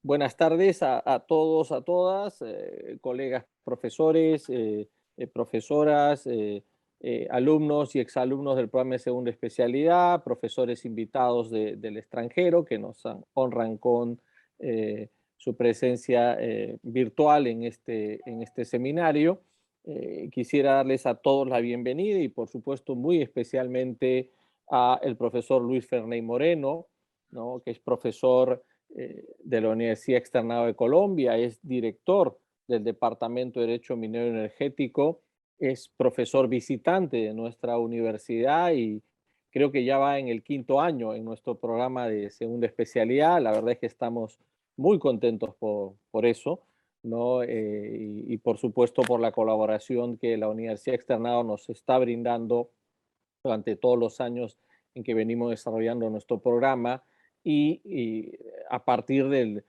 Buenas tardes a todos, a todas, colegas profesores, profesoras, alumnos y exalumnos del programa de segunda especialidad, profesores invitados del extranjero que nos honran con su presencia virtual en este seminario. Quisiera darles a todos la bienvenida y por supuesto muy especialmente a el profesor Luis Ferney Moreno, ¿no? Que es profesor de la Universidad Externado de Colombia, es director del Departamento de Derecho Minero Energético, es profesor visitante de nuestra universidad y creo que ya va en el quinto año en nuestro programa de segunda especialidad. La verdad es que estamos muy contentos por eso, ¿no? Y por supuesto por la colaboración que la Universidad Externado nos está brindando durante todos los años en que venimos desarrollando nuestro programa y a partir del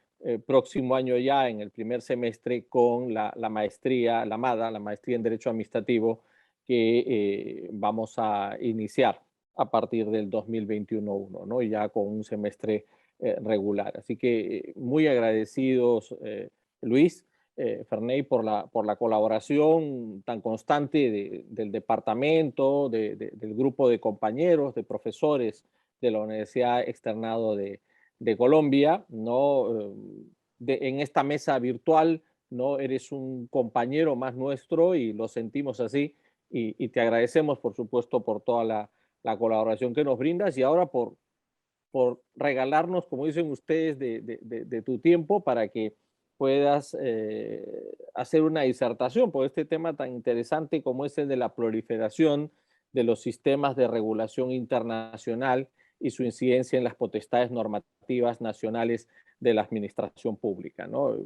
próximo año ya en el primer semestre con la maestría, la MADA, la maestría en Derecho Administrativo que vamos a iniciar a partir del 2021, ¿no? Ya con un semestre regular. Así que muy agradecidos, Luis, Ferney, por la colaboración tan constante del departamento, del grupo de compañeros, de profesores de la Universidad Externado de Colombia, ¿no? En esta mesa virtual, ¿no? Eres un compañero más nuestro y lo sentimos así y te agradecemos, por supuesto, por toda la colaboración que nos brindas y ahora por regalarnos, como dicen ustedes, de tu tiempo para que puedas hacer una disertación por este tema tan interesante como es el de la proliferación de los sistemas de regulación internacional y su incidencia en las potestades normativas nacionales de la administración pública, ¿no?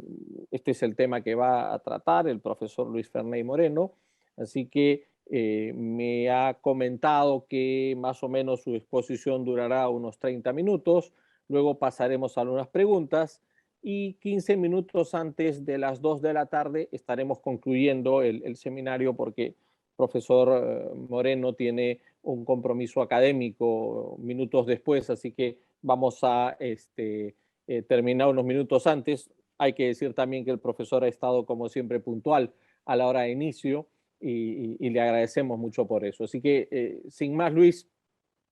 Este es el tema que va a tratar el profesor Luis Ferney Moreno, así que me ha comentado que más o menos su exposición durará unos 30 minutos, luego pasaremos a algunas preguntas y 15 minutos antes de las 2 de la tarde estaremos concluyendo el seminario porque el profesor Moreno tiene un compromiso académico minutos después, así que vamos a terminar unos minutos antes. Hay que decir también que el profesor ha estado como siempre puntual a la hora de inicio y le agradecemos mucho por eso. Así que, sin más, Luis,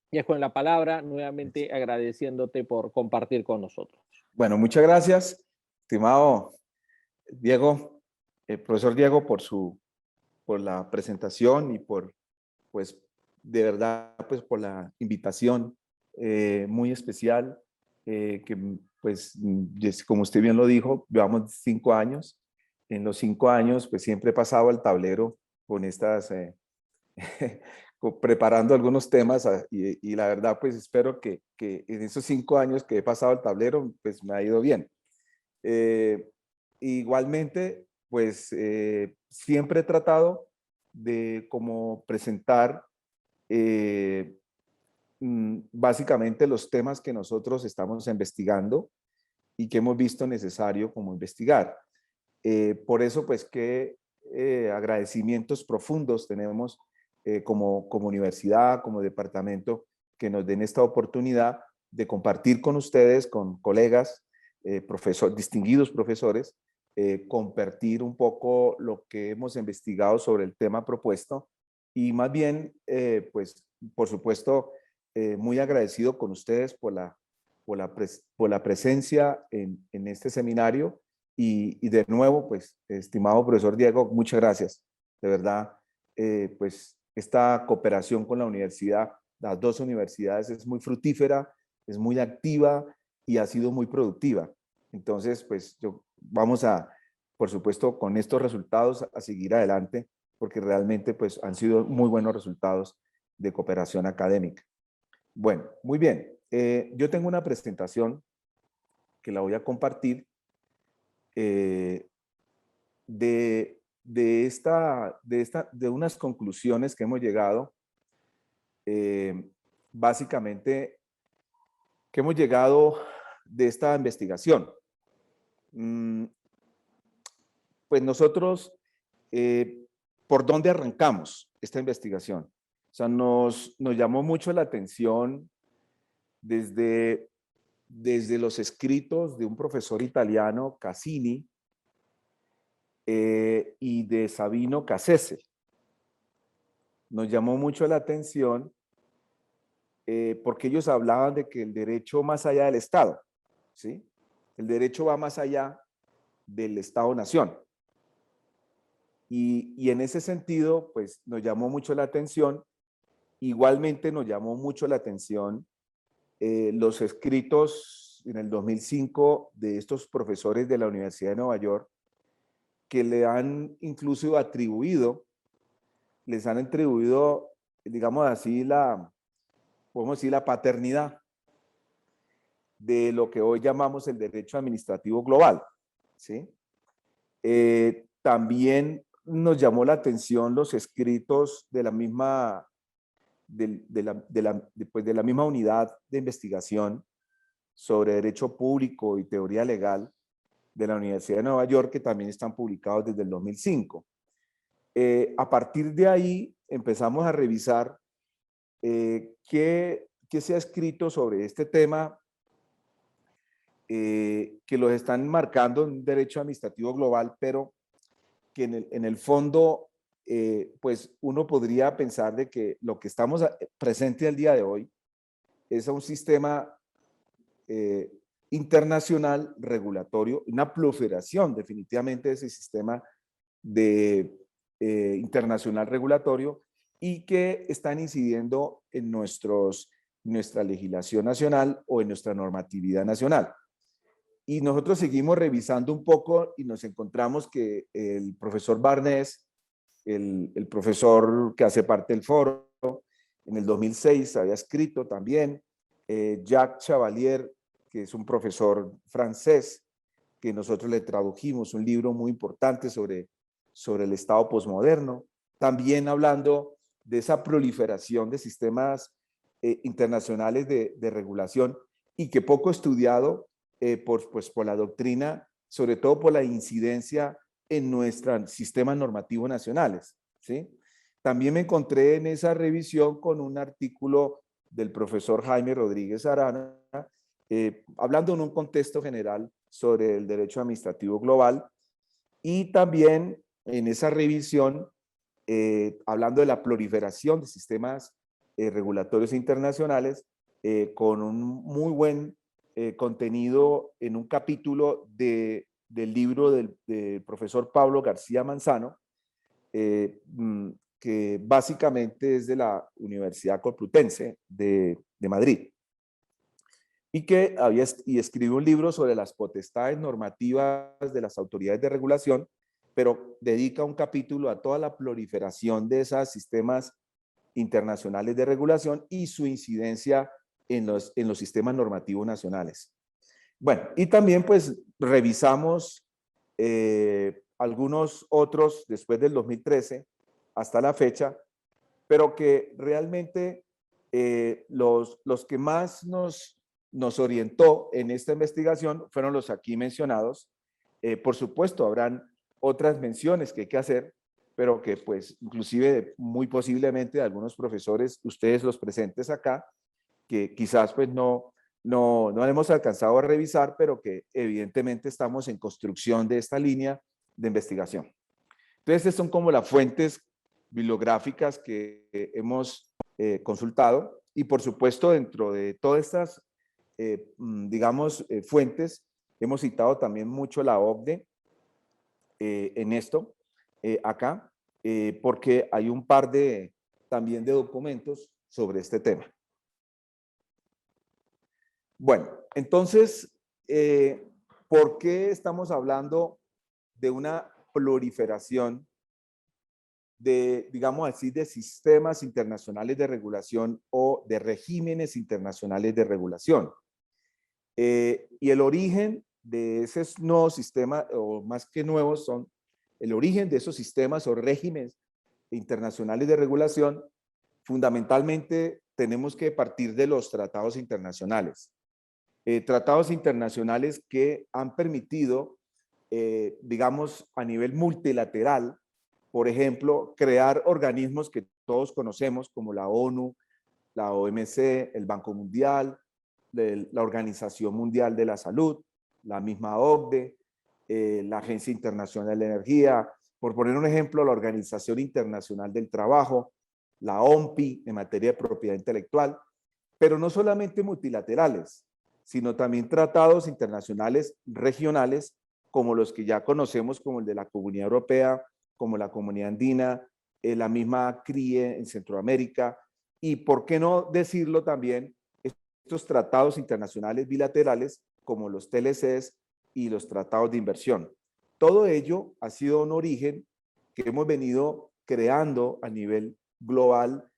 dejo en la palabra, nuevamente agradeciéndote por compartir con nosotros. Bueno, muchas gracias, estimado Diego, profesor Diego, por la presentación y pues, de verdad, pues, por la invitación muy especial, que, pues, como usted bien lo dijo, llevamos 5 años. En los 5 años, pues, siempre he pasado al tablero con estas, preparando algunos temas y la verdad, pues, espero que en esos 5 años que he pasado al tablero, pues, me ha ido bien. Eh, igualmente, pues siempre he tratado de como presentar básicamente los temas que nosotros estamos investigando y que hemos visto necesario como investigar. Por eso, pues, que agradecimientos profundos tenemos como universidad, como departamento, que nos den esta oportunidad de compartir con ustedes, con colegas, distinguidos profesores, compartir un poco lo que hemos investigado sobre el tema propuesto y más bien, pues, por supuesto, muy agradecido con ustedes por la presencia en este seminario y de nuevo, pues, estimado profesor Diego, muchas gracias. De verdad, pues, esta cooperación con la universidad, las dos universidades, es muy fructífera, es muy activa y ha sido muy productiva. Entonces, pues, vamos a, por supuesto, con estos resultados a seguir adelante, porque realmente, pues, han sido muy buenos resultados de cooperación académica. Bueno, muy bien. Yo tengo una presentación que la voy a compartir eh, de unas conclusiones que hemos llegado, eh, básicamente, que hemos llegado de esta investigación. pues nosotros, ¿por dónde arrancamos esta investigación? O sea, nos llamó mucho la atención desde los escritos de un profesor italiano, Cassini, y de Sabino Cassese. Nos llamó mucho la atención porque ellos hablaban de que el derecho más allá del Estado, ¿sí? El derecho va más allá del Estado-nación. Y en ese sentido, pues nos llamó mucho la atención. Igualmente nos llamó mucho la atención los escritos en el 2005 de estos profesores de la Universidad de Nueva York que le han incluso atribuido, digamos así, podemos decir, la paternidad de lo que hoy llamamos el derecho administrativo global, ¿sí? También nos llamó la atención los escritos de la misma, de la misma unidad de investigación sobre derecho público y teoría legal de la Universidad de Nueva York, que también están publicados desde el 2005. A partir de ahí empezamos a revisar qué se ha escrito sobre este tema, que los están marcando en un derecho administrativo global, pero que en el fondo, pues uno podría pensar de que lo que estamos presente al día de hoy es un sistema internacional regulatorio, una proliferación definitivamente de ese sistema internacional regulatorio y que están incidiendo en nuestra legislación nacional o en nuestra normatividad nacional. Y nosotros seguimos revisando un poco y nos encontramos que el profesor Barnés, el profesor que hace parte del foro, en el 2006 había escrito también, Jacques Chevalier, que es un profesor francés, que nosotros le tradujimos un libro muy importante sobre el Estado posmoderno, también hablando de esa proliferación de sistemas internacionales de regulación y que poco estudiado por la doctrina, sobre todo por la incidencia en nuestros sistemas normativos nacionales, ¿sí? También me encontré en esa revisión con un artículo del profesor Jaime Rodríguez Arana, hablando en un contexto general sobre el derecho administrativo global, y también en esa revisión, hablando de la proliferación de sistemas regulatorios internacionales, con un muy buen contenido en un capítulo del libro del profesor Pablo García Manzano, que básicamente es de la Universidad Complutense de Madrid, y que escribió un libro sobre las potestades normativas de las autoridades de regulación, pero dedica un capítulo a toda la proliferación de esos sistemas internacionales de regulación y su incidencia en los sistemas normativos nacionales. Bueno, y también pues revisamos algunos otros después del 2013 hasta la fecha, pero que realmente los que más nos orientó en esta investigación fueron los aquí mencionados. Por supuesto, habrán otras menciones que hay que hacer, pero que pues inclusive muy posiblemente algunos profesores, ustedes los presentes acá, que quizás pues no hemos alcanzado a revisar, pero que evidentemente estamos en construcción de esta línea de investigación. Entonces, estas son como las fuentes bibliográficas que hemos consultado, y por supuesto dentro de todas estas digamos, fuentes, hemos citado también mucho la OCDE en esto, acá, porque hay un par también de documentos sobre este tema. Bueno, entonces, ¿por qué estamos hablando de una proliferación de, digamos así, de sistemas internacionales de regulación o de regímenes internacionales de regulación? Y el origen de ese nuevo sistema, o más que nuevos, son el origen de esos sistemas o regímenes internacionales de regulación, fundamentalmente tenemos que partir de los tratados internacionales. Tratados internacionales que han permitido digamos, a nivel multilateral, por ejemplo, crear organismos que todos conocemos como la ONU, la OMC, el Banco Mundial, la Organización Mundial de la Salud, la misma OCDE, la Agencia Internacional de Energía, por poner un ejemplo, la Organización Internacional del Trabajo, la OMPI en materia de propiedad intelectual, pero no solamente multilaterales, sino también tratados internacionales regionales como los que ya conocemos, como el de la Comunidad Europea, como la Comunidad Andina, la misma CRIE en Centroamérica, y por qué no decirlo también, estos tratados internacionales bilaterales como los TLCs y los tratados de inversión. Todo ello ha sido un origen que hemos venido creando a nivel global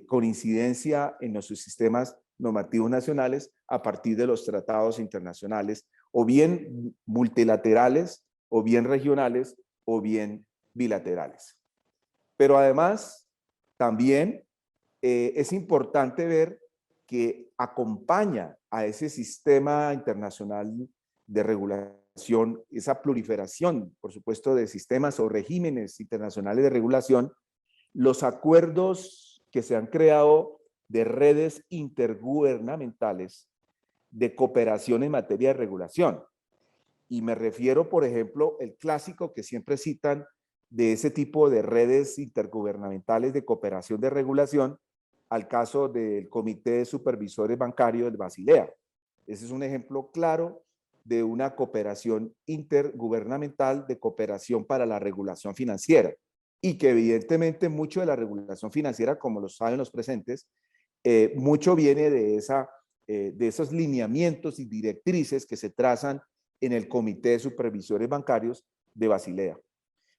con incidencia en nuestros sistemas normativos nacionales a partir de los tratados internacionales, o bien multilaterales, o bien regionales, o bien bilaterales. Pero además, también es importante ver que acompaña a ese sistema internacional de regulación, esa proliferación, por supuesto, de sistemas o regímenes internacionales de regulación, los acuerdos que se han creado de redes intergubernamentales de cooperación en materia de regulación. Y me refiero, por ejemplo, el clásico que siempre citan de ese tipo de redes intergubernamentales de cooperación de regulación, al caso del Comité de Supervisores Bancarios de Basilea. Ese es un ejemplo claro de una cooperación intergubernamental de cooperación para la regulación financiera, y que evidentemente mucho de la regulación financiera, como lo saben los presentes, mucho viene de esos lineamientos y directrices que se trazan en el Comité de Supervisores Bancarios de Basilea.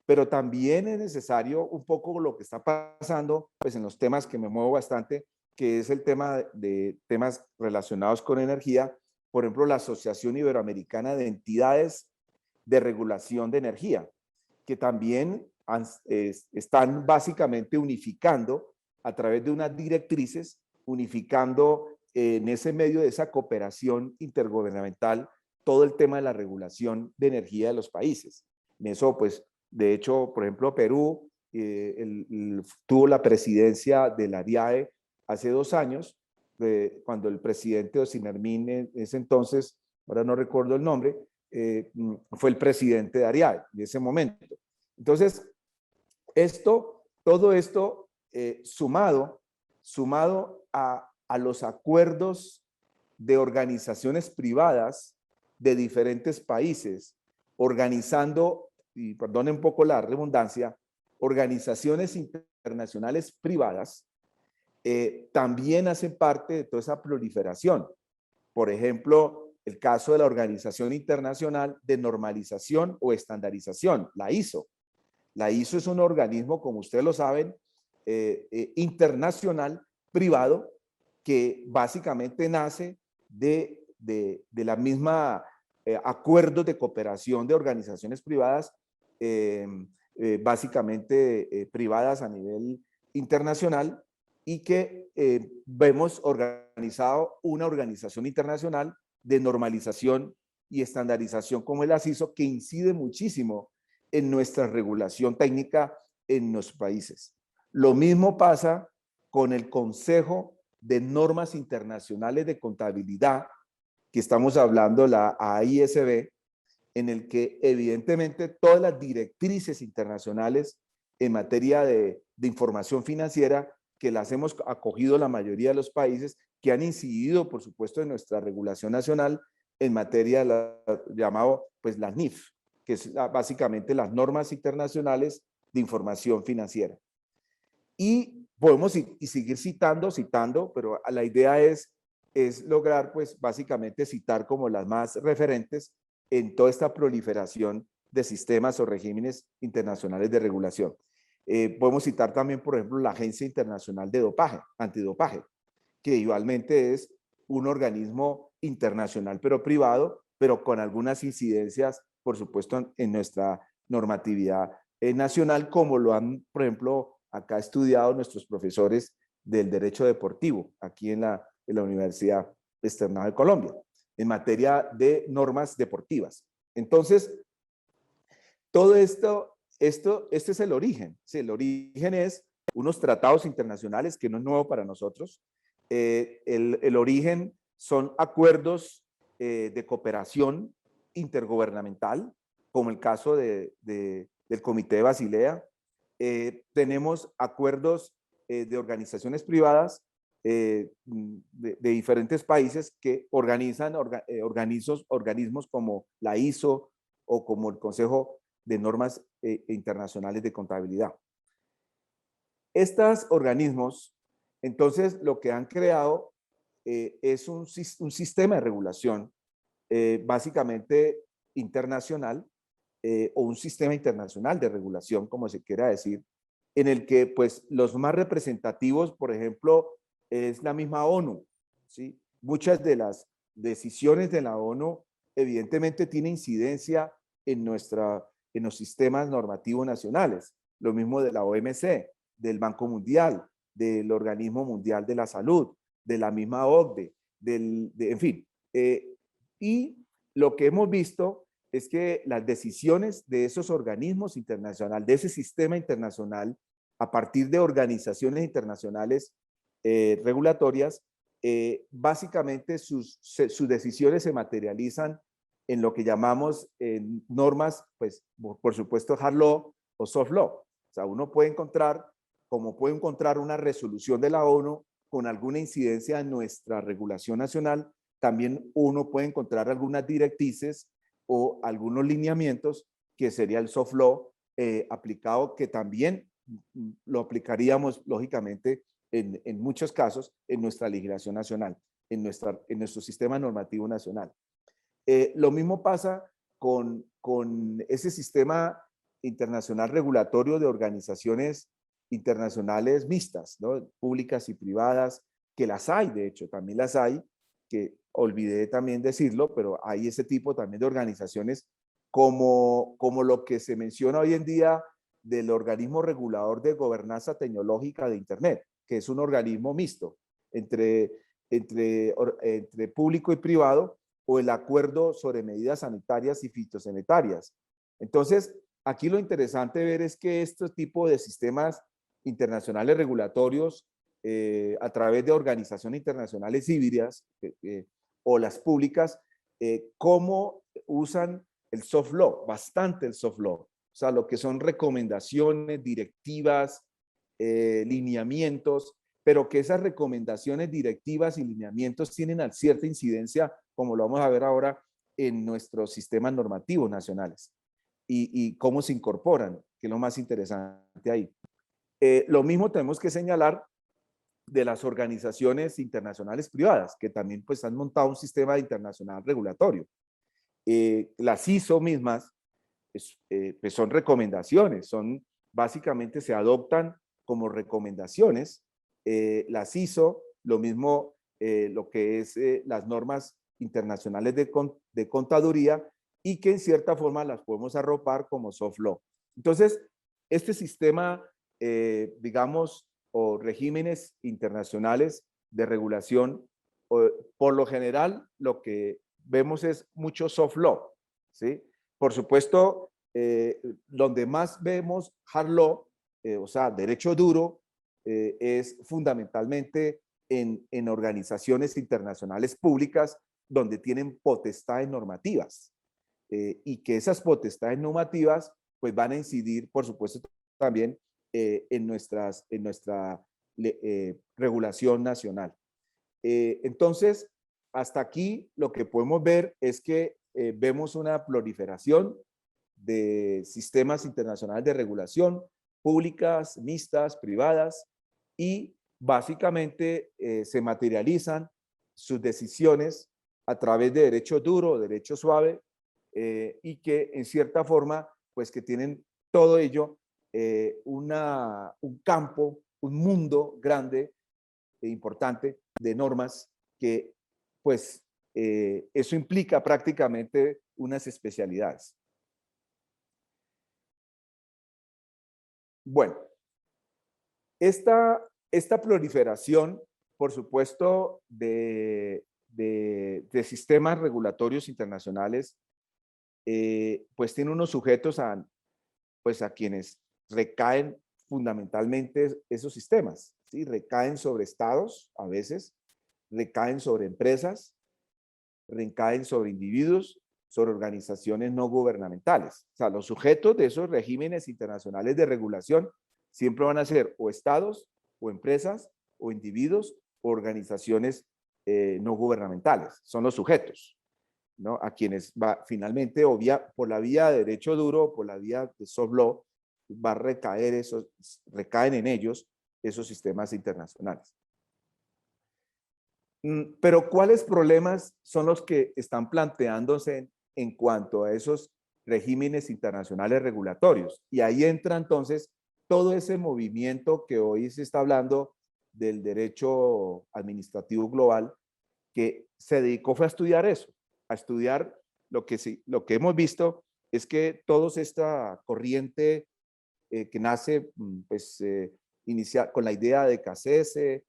Pero también es necesario un poco lo que está pasando pues en los temas que me muevo bastante, que es el tema de temas relacionados con energía, por ejemplo, la Asociación Iberoamericana de Entidades de Regulación de Energía, que también están básicamente unificando a través de unas directrices, unificando en ese medio de esa cooperación intergubernamental todo el tema de la regulación de energía de los países. En eso, pues, de hecho, por ejemplo, Perú tuvo la presidencia de la ARIAE hace 2 años, cuando el presidente Osimermin en ese entonces, ahora no recuerdo el nombre, fue el presidente de ARIAE en ese momento. Entonces, todo esto sumado a los acuerdos de organizaciones privadas de diferentes países, organizando, y perdonen un poco la redundancia, organizaciones internacionales privadas, también hacen parte de toda esa proliferación. Por ejemplo, el caso de la Organización Internacional de Normalización o Estandarización, la ISO. La ISO es un organismo, como ustedes lo saben, internacional, privado, que básicamente nace de la misma acuerdos de cooperación de organizaciones privadas, básicamente privadas a nivel internacional, y que vemos organizado una organización internacional de normalización y estandarización como el ASISO, que incide muchísimo en nuestra regulación técnica en nuestros países. Lo mismo pasa con el Consejo de Normas Internacionales de Contabilidad, que estamos hablando, la AISB, en el que evidentemente todas las directrices internacionales en materia de información financiera, que las hemos acogido la mayoría de los países, que han incidido, por supuesto, en nuestra regulación nacional en materia de llamado, pues, las NIF, que es básicamente las normas internacionales de información financiera. Y podemos seguir citando, pero la idea es lograr, pues, básicamente citar como las más referentes en toda esta proliferación de sistemas o regímenes internacionales de regulación. Podemos citar también, por ejemplo, la Agencia Internacional de Dopaje, Antidopaje, que igualmente es un organismo internacional, pero privado, pero con algunas incidencias, por supuesto, en nuestra normatividad nacional, como lo han, por ejemplo, acá estudiado nuestros profesores del derecho deportivo, aquí en la Universidad Externado de Colombia, en materia de normas deportivas. Entonces, todo este es el origen. Sí, el origen es unos tratados internacionales que no es nuevo para nosotros. El origen son acuerdos de cooperación intergubernamental, como el caso del Comité de Basilea. Tenemos acuerdos de organizaciones privadas de diferentes países que organizan organismos como la ISO o como el Consejo de Normas Internacionales de Contabilidad. Estos organismos, entonces, lo que han creado es un sistema de regulación básicamente internacional o un sistema internacional de regulación, como se quiera decir, en el que pues los más representativos, por ejemplo, es la misma ONU, ¿sí? Muchas de las decisiones de la ONU evidentemente tienen incidencia en los sistemas normativos nacionales. Lo mismo de la OMC, del Banco Mundial, del Organismo Mundial de la Salud, de la misma OCDE, en fin. Y lo que hemos visto es que las decisiones de esos organismos internacionales, de ese sistema internacional, a partir de organizaciones internacionales regulatorias, básicamente sus decisiones se materializan en lo que llamamos normas, pues por supuesto hard law o soft law. O sea, uno puede encontrar, como puede encontrar una resolución de la ONU con alguna incidencia en nuestra regulación nacional, también uno puede encontrar algunas directrices o algunos lineamientos que sería el soft law aplicado, que también lo aplicaríamos lógicamente en muchos casos en nuestra legislación nacional, en nuestro sistema normativo nacional. Lo mismo pasa con ese sistema internacional regulatorio de organizaciones internacionales mixtas, ¿no? Públicas y privadas, que las hay, de hecho, también las hay, que olvidé también decirlo, pero hay ese tipo también de organizaciones como lo que se menciona hoy en día del organismo regulador de gobernanza tecnológica de Internet, que es un organismo mixto entre público y privado, o el acuerdo sobre medidas sanitarias y fitosanitarias. Entonces, aquí lo interesante ver es que este tipo de sistemas internacionales regulatorios a través de organizaciones internacionales híbridas o las públicas, cómo usan el soft law, bastante el soft law. O sea, lo que son recomendaciones, directivas, lineamientos, pero que esas recomendaciones, directivas y lineamientos tienen cierta incidencia, como lo vamos a ver ahora, en nuestros sistemas normativos nacionales y cómo se incorporan, que es lo más interesante ahí. Lo mismo tenemos que señalar de las organizaciones internacionales privadas, que también pues han montado un sistema internacional regulatorio. Las ISO mismas pues son recomendaciones, básicamente se adoptan como recomendaciones. Las ISO, lo mismo lo que es las normas internacionales de contaduría, y que en cierta forma las podemos arropar como soft law. Entonces, este sistema, digamos, o regímenes internacionales de regulación, por lo general lo que vemos es mucho soft law, ¿sí? Por supuesto, donde más vemos hard law, o sea, derecho duro, es fundamentalmente en organizaciones internacionales públicas donde tienen potestades normativas y que esas potestades normativas pues van a incidir, por supuesto, también en nuestra regulación nacional. Entonces, hasta aquí lo que podemos ver es que vemos una proliferación de sistemas internacionales de regulación, públicas, mixtas, privadas, y básicamente se materializan sus decisiones a través de derecho duro, derecho suave, y que en cierta forma, pues que tienen todo ello un campo, un mundo grande e importante de normas que, pues, eso implica prácticamente unas especialidades. Bueno, esta proliferación, por supuesto, de sistemas regulatorios internacionales, pues tiene unos sujetos pues a quienes recaen fundamentalmente esos sistemas, ¿sí? Recaen sobre estados a veces, recaen sobre empresas, recaen sobre individuos, sobre organizaciones no gubernamentales. O sea, los sujetos de esos regímenes internacionales de regulación siempre van a ser o estados, o empresas, o individuos, o organizaciones no gubernamentales. Son los sujetos, ¿no? A quienes va finalmente, o por la vía de derecho duro, por la vía de soft law, va a recaer recaen en ellos esos sistemas internacionales. Pero ¿cuáles problemas son los que están planteándose en cuanto a esos regímenes internacionales regulatorios? Y ahí entra entonces todo ese movimiento que hoy se está hablando del derecho administrativo global, que se dedicó fue a estudiar eso, a estudiar lo que hemos visto es que toda esta corriente que nace pues, con la idea de CACESE,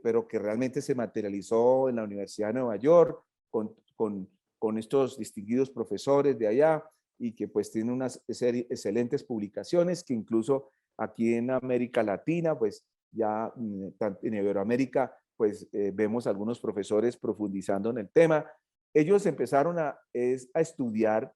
pero que realmente se materializó en la Universidad de Nueva York con estos distinguidos profesores de allá y que pues tiene unas excelentes publicaciones que incluso aquí en América Latina, pues ya en Iberoamérica, pues vemos algunos profesores profundizando en el tema. Ellos empezaron a estudiar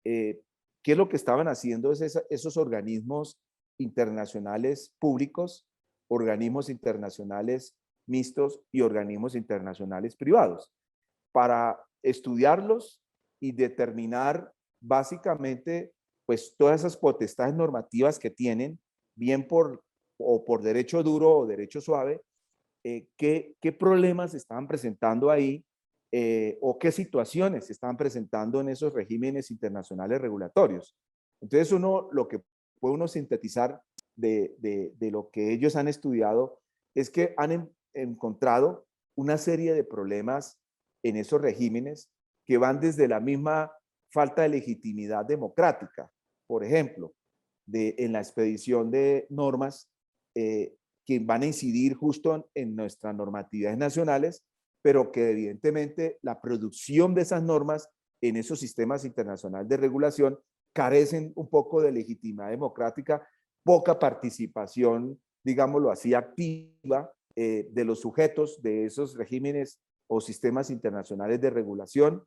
qué es lo que estaban haciendo esos organismos internacionales públicos, organismos internacionales mixtos y organismos internacionales privados, para estudiarlos y determinar básicamente pues todas esas potestades normativas que tienen, bien por derecho duro o derecho suave, qué problemas se estaban presentando ahí o qué situaciones se estaban presentando en esos regímenes internacionales regulatorios. Entonces lo que puede uno sintetizar de lo que ellos han estudiado es que han encontrado una serie de problemas en esos regímenes que van desde la misma falta de legitimidad democrática, por ejemplo, en la expedición de normas que van a incidir justo en nuestras normatividades nacionales, pero que evidentemente la producción de esas normas en esos sistemas internacionales de regulación carecen un poco de legitimidad democrática, poca participación, digámoslo así, activa de los sujetos de esos regímenes o sistemas internacionales de regulación.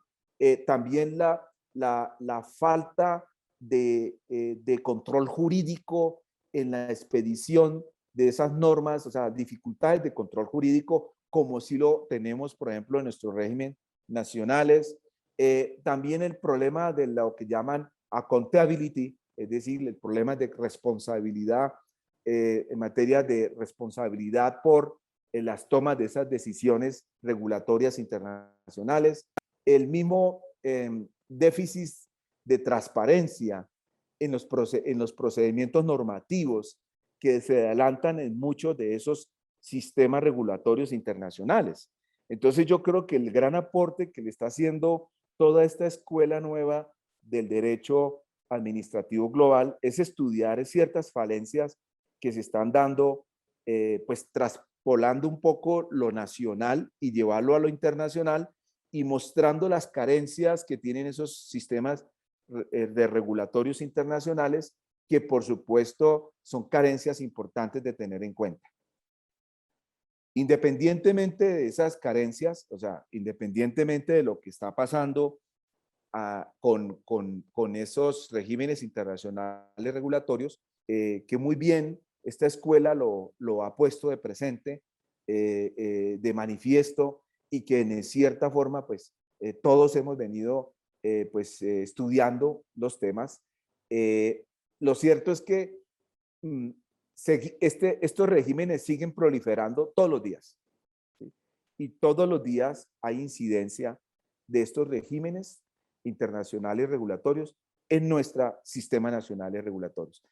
También la falta de control jurídico en la expedición de esas normas, o sea, dificultades de control jurídico, como si lo tenemos, por ejemplo, en nuestros régimen nacionales. También el problema de lo que llaman accountability, es decir, el problema de responsabilidad en materia de responsabilidad por las tomas de esas decisiones regulatorias internacionales. El mismo déficit de transparencia en los procedimientos normativos que se adelantan en muchos de esos sistemas regulatorios internacionales. Entonces yo creo que el gran aporte que le está haciendo toda esta escuela nueva del derecho administrativo global es estudiar ciertas falencias que se están dando, pues traspolando un poco lo nacional y llevarlo a lo internacional y mostrando las carencias que tienen esos sistemas de regulatorios internacionales, que por supuesto son carencias importantes de tener en cuenta. Independientemente de esas carencias, o sea, independientemente de lo que está pasando con esos regímenes internacionales regulatorios, que muy bien esta escuela lo ha puesto de presente, de manifiesto, y que en cierta forma, pues, todos hemos venido estudiando los temas. Lo cierto es que estos regímenes siguen proliferando todos los días, ¿sí? Y todos los días hay incidencia de estos regímenes internacionales regulatorios en nuestro sistema nacional de regulatorios.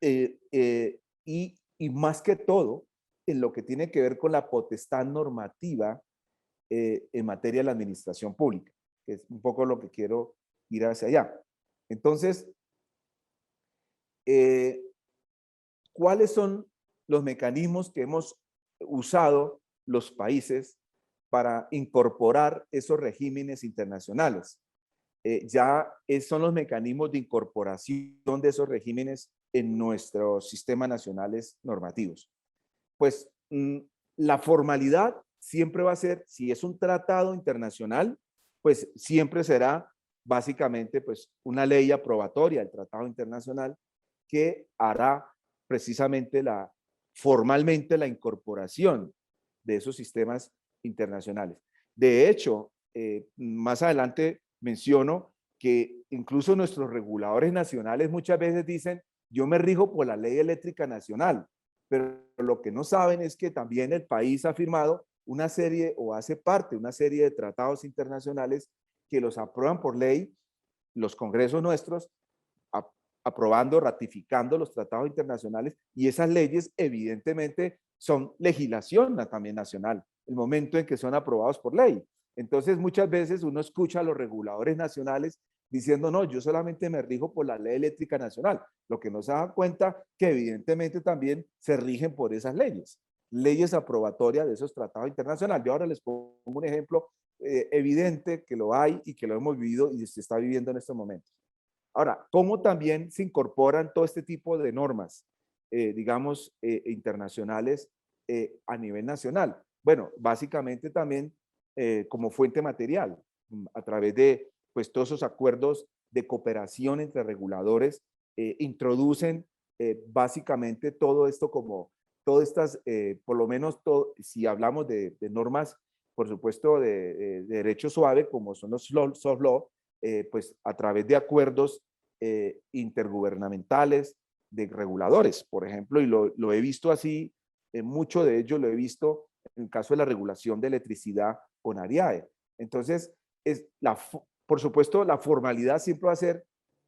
Y más que todo, en lo que tiene que ver con la potestad normativa en materia de la administración pública, que es un poco lo que quiero ir hacia allá. Entonces, ¿cuáles son los mecanismos que hemos usado los países para incorporar esos regímenes internacionales? son los mecanismos de incorporación de esos regímenes en nuestros sistemas nacionales normativos. Pues la formalidad siempre va a ser, si es un tratado internacional, pues siempre será básicamente pues una ley aprobatoria del tratado internacional que hará precisamente formalmente la incorporación de esos sistemas internacionales. De hecho, más adelante menciono que incluso nuestros reguladores nacionales muchas veces dicen, yo me rijo por la ley eléctrica nacional, pero lo que no saben es que también el país ha firmado una serie o hace parte de una serie de tratados internacionales que los aprueban por ley los congresos nuestros, aprobando, ratificando los tratados internacionales, y esas leyes evidentemente son legislación también nacional, el momento en que son aprobados por ley. Entonces muchas veces uno escucha a los reguladores nacionales diciendo, no, yo solamente me rijo por la ley eléctrica nacional, lo que no se da cuenta que evidentemente también se rigen por esas leyes aprobatorias de esos tratados internacionales. Yo ahora les pongo un ejemplo evidente que lo hay y que lo hemos vivido y se está viviendo en estos momentos. Ahora, ¿cómo también se incorporan todo este tipo de normas, digamos, internacionales a nivel nacional? Bueno, básicamente también como fuente material, a través de pues, todos esos acuerdos de cooperación entre reguladores, introducen básicamente todo esto como, todas estas, por lo menos si hablamos de normas, por supuesto, de derecho suave, como son los soft law, pues a través de acuerdos intergubernamentales de reguladores, por ejemplo, y lo he visto así, mucho de ello lo he visto en el caso de la regulación de electricidad con ARIAE. Entonces, por supuesto, la formalidad siempre va a ser,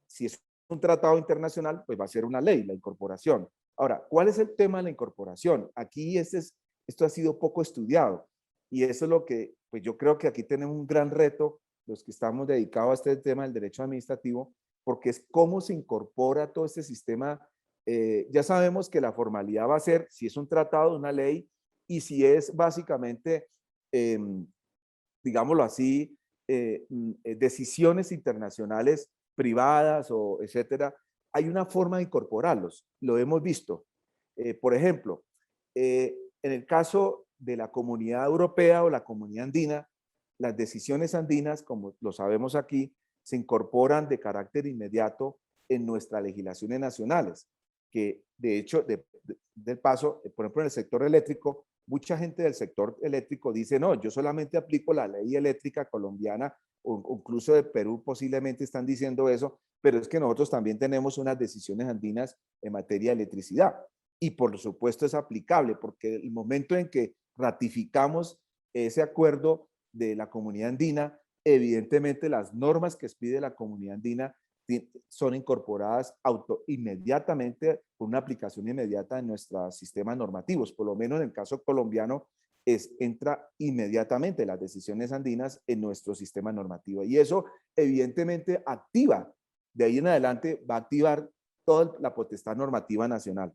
si es un tratado internacional, pues va a ser una ley, la incorporación. Ahora, ¿cuál es el tema de la incorporación? Aquí esto ha sido poco estudiado y eso es lo que, pues yo creo que aquí tenemos un gran reto, los que estamos dedicados a este tema del derecho administrativo, porque es cómo se incorpora todo este sistema. Ya sabemos que la formalidad va a ser si es un tratado, una ley, y si es básicamente, digámoslo así, decisiones internacionales privadas o etcétera, hay una forma de incorporarlos, lo hemos visto. Por ejemplo, en el caso de la Comunidad Europea o la Comunidad Andina, las decisiones andinas, como lo sabemos aquí, se incorporan de carácter inmediato en nuestras legislaciones nacionales, que de hecho, del paso, por ejemplo, en el sector eléctrico, mucha gente del sector eléctrico dice, no, yo solamente aplico la ley eléctrica colombiana, o incluso de Perú posiblemente están diciendo eso, pero es que nosotros también tenemos unas decisiones andinas en materia de electricidad. Y por supuesto es aplicable, porque el momento en que ratificamos ese acuerdo de la Comunidad Andina, evidentemente las normas que expide la Comunidad Andina son incorporadas inmediatamente por una aplicación inmediata en nuestros sistemas normativos. Por lo menos en el caso colombiano, entra inmediatamente las decisiones andinas en nuestro sistema normativo. Y eso evidentemente activa, de ahí en adelante va a activar toda la potestad normativa nacional.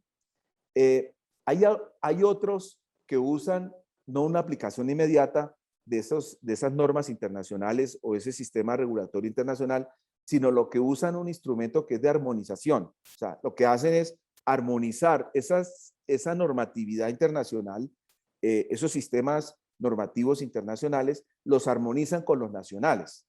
Hay otros que usan no una aplicación inmediata de esas normas internacionales o ese sistema regulatorio internacional, sino lo que usan un instrumento que es de armonización. O sea, lo que hacen es armonizar esa normatividad internacional, esos sistemas normativos internacionales, los armonizan con los nacionales.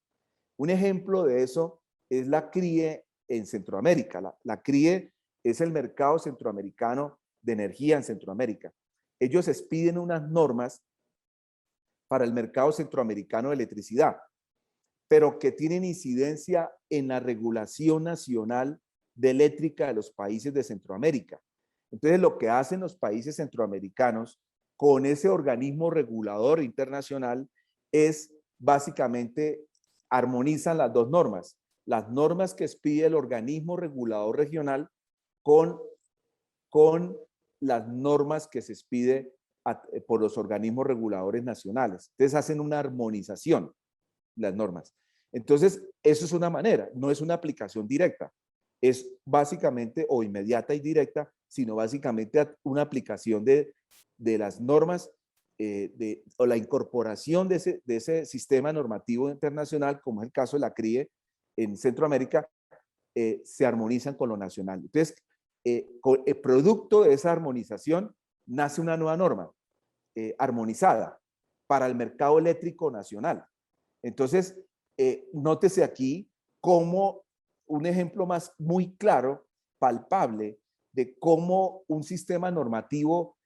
Un ejemplo de eso es la CRIE en Centroamérica. La CRIE es el mercado centroamericano de energía en Centroamérica. Ellos expiden unas normas para el mercado centroamericano de electricidad, pero que tienen incidencia en la regulación nacional de eléctrica de los países de Centroamérica. Entonces, lo que hacen los países centroamericanos con ese organismo regulador internacional es básicamente armonizan las dos normas. Las normas que expide el organismo regulador regional con las normas que se expide por los organismos reguladores nacionales. Entonces hacen una armonización las normas. Entonces, eso es una manera, no es una aplicación directa, es básicamente o inmediata y directa, sino básicamente una aplicación de las normas o la incorporación de ese sistema normativo internacional, como es el caso de la CRIE, en Centroamérica, se armonizan con lo nacional. Entonces, con el producto de esa armonización nace una nueva norma armonizada para el mercado eléctrico nacional. Entonces, nótese aquí como un ejemplo más muy claro, palpable, de cómo un sistema normativo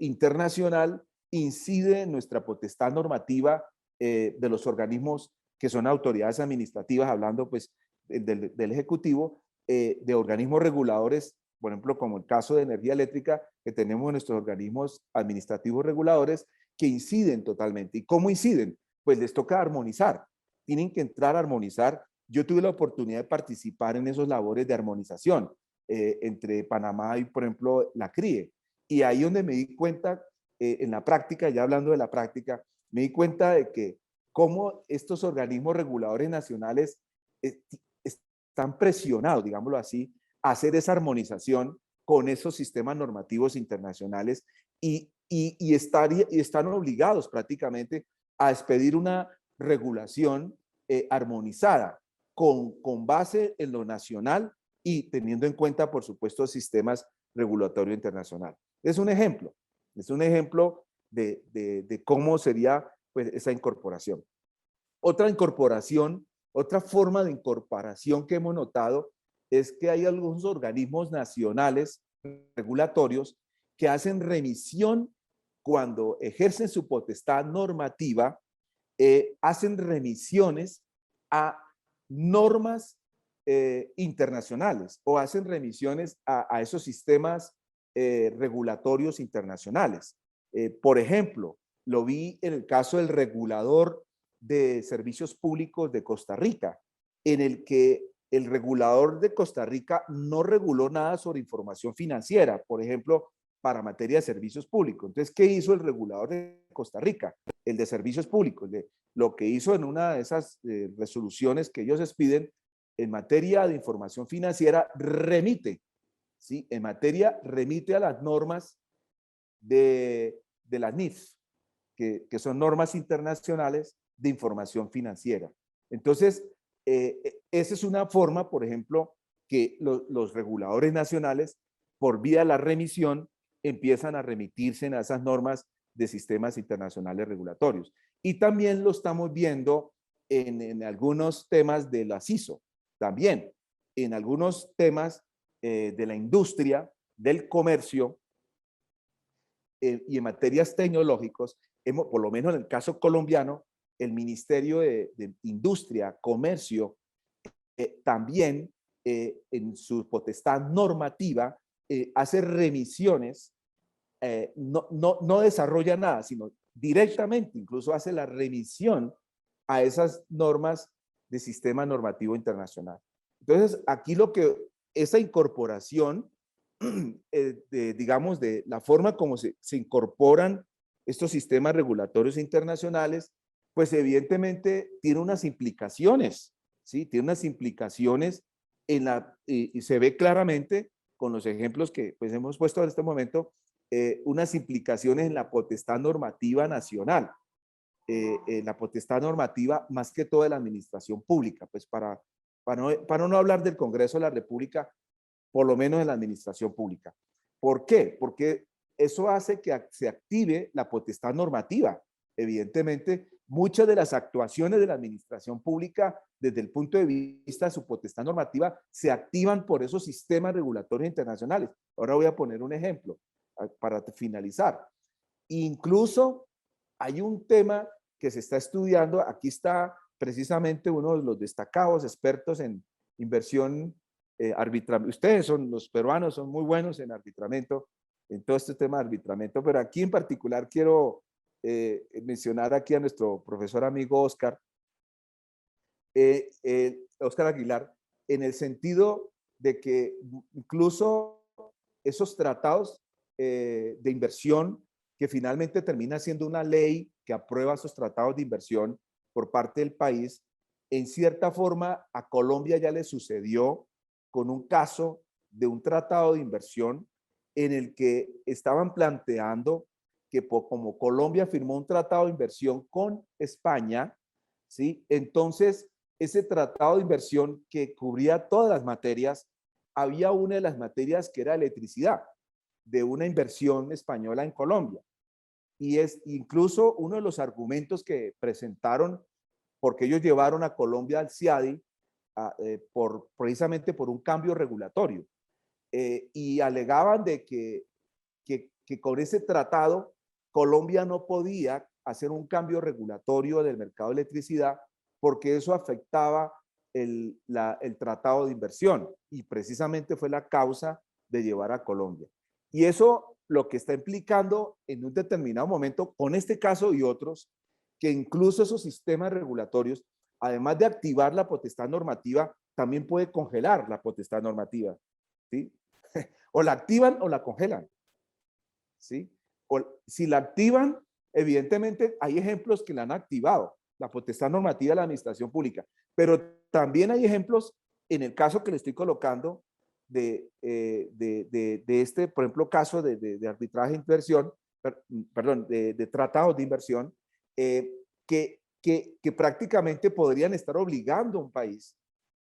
internacional incide en nuestra potestad normativa de los organismos que son autoridades administrativas, hablando pues del Ejecutivo, de organismos reguladores, por ejemplo, como el caso de energía eléctrica, que tenemos nuestros organismos administrativos reguladores que inciden totalmente. ¿Y cómo inciden? Pues les toca armonizar, tienen que entrar a armonizar. Yo tuve la oportunidad de participar en esos labores de armonización entre Panamá y, por ejemplo, la CRIE. Y ahí donde me di cuenta, en la práctica, ya hablando de la práctica, me di cuenta de que cómo estos organismos reguladores nacionales están presionados, digámoslo así, a hacer esa armonización con esos sistemas normativos internacionales y están obligados prácticamente a expedir una regulación armonizada con base en lo nacional y teniendo en cuenta, por supuesto, sistemas regulatorios internacionales. Es un ejemplo de cómo sería pues, esa incorporación. Otra incorporación, otra forma de incorporación que hemos notado es que hay algunos organismos nacionales regulatorios que hacen remisión cuando ejercen su potestad normativa, hacen remisiones a normas internacionales o hacen remisiones a esos sistemas regulatorios internacionales. Por ejemplo, lo vi en el caso del regulador de servicios públicos de Costa Rica, en el que el regulador de Costa Rica no reguló nada sobre información financiera, por ejemplo, para materia de servicios públicos. Entonces, ¿qué hizo el regulador de Costa Rica? El de servicios públicos. Lo que hizo en una de esas resoluciones que ellos expiden en materia de información financiera, remite, ¿sí? En materia, remite a las normas de las NIF, que son normas internacionales de información financiera. Entonces, esa es una forma, por ejemplo, que los reguladores nacionales, por vía de la remisión, empiezan a remitirse a esas normas de sistemas internacionales regulatorios. Y también lo estamos viendo en algunos temas de la CISO, también en algunos temas de la industria, del comercio y en materias tecnológicas, por lo menos en el caso colombiano, el Ministerio de Industria, Comercio, también en su potestad normativa hace remisiones, no desarrolla nada, sino directamente incluso hace la remisión a esas normas de sistema normativo internacional. Entonces, aquí esa incorporación, digamos, de la forma como se incorporan estos sistemas regulatorios internacionales, pues evidentemente tiene unas implicaciones, ¿sí? Tiene unas implicaciones y se ve claramente con los ejemplos que pues, hemos puesto en este momento, unas implicaciones en la potestad normativa nacional, la potestad normativa más que todo de la administración pública, pues para no hablar del Congreso de la República, por lo menos en la administración pública. ¿Por qué? Porque eso hace que se active la potestad normativa. Evidentemente, muchas de las actuaciones de la administración pública, desde el punto de vista de su potestad normativa, se activan por esos sistemas regulatorios internacionales. Ahora voy a poner un ejemplo para finalizar. Incluso hay un tema que se está estudiando, aquí está precisamente uno de los destacados expertos en inversión arbitramiento. Ustedes los peruanos son muy buenos en arbitramiento, en todo este tema de arbitramiento, pero aquí en particular quiero mencionar aquí a nuestro profesor amigo Oscar, Oscar Aguilar, en el sentido de que incluso esos tratados de inversión que finalmente termina siendo una ley que aprueba esos tratados de inversión por parte del país, en cierta forma a Colombia ya le sucedió con un caso de un tratado de inversión en el que estaban planteando que como Colombia firmó un tratado de inversión con España, ¿sí? Entonces ese tratado de inversión que cubría todas las materias, había una de las materias que era electricidad, de una inversión española en Colombia. Y es incluso uno de los argumentos que presentaron, porque ellos llevaron a Colombia al CIADI precisamente por un cambio regulatorio. Y alegaban de que con ese tratado Colombia no podía hacer un cambio regulatorio del mercado de electricidad porque eso afectaba el tratado de inversión, y precisamente fue la causa de llevar a Colombia. Y eso lo que está implicando en un determinado momento, con este caso y otros, que incluso esos sistemas regulatorios, además de activar la potestad normativa, también puede congelar la potestad normativa, ¿sí? O la activan o la congelan, ¿sí? O, si la activan, evidentemente hay ejemplos que la han activado, la potestad normativa de la administración pública, pero también hay ejemplos, en el caso que le estoy colocando, de este, por ejemplo, caso de arbitraje de inversión, perdón, de tratados de inversión, que prácticamente podrían estar obligando a un país,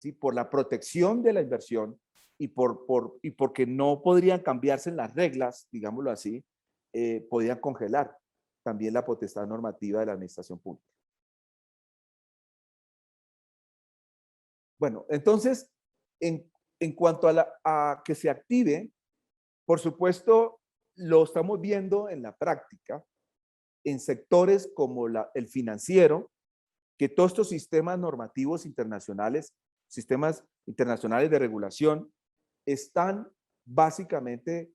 ¿sí?, por la protección de la inversión y porque no podrían cambiarse las reglas, digámoslo así, podrían congelar también la potestad normativa de la administración pública. Bueno, entonces, en cuanto a que se active, por supuesto, lo estamos viendo en la práctica, en sectores como el financiero, que todos estos sistemas normativos internacionales, sistemas internacionales de regulación, están básicamente,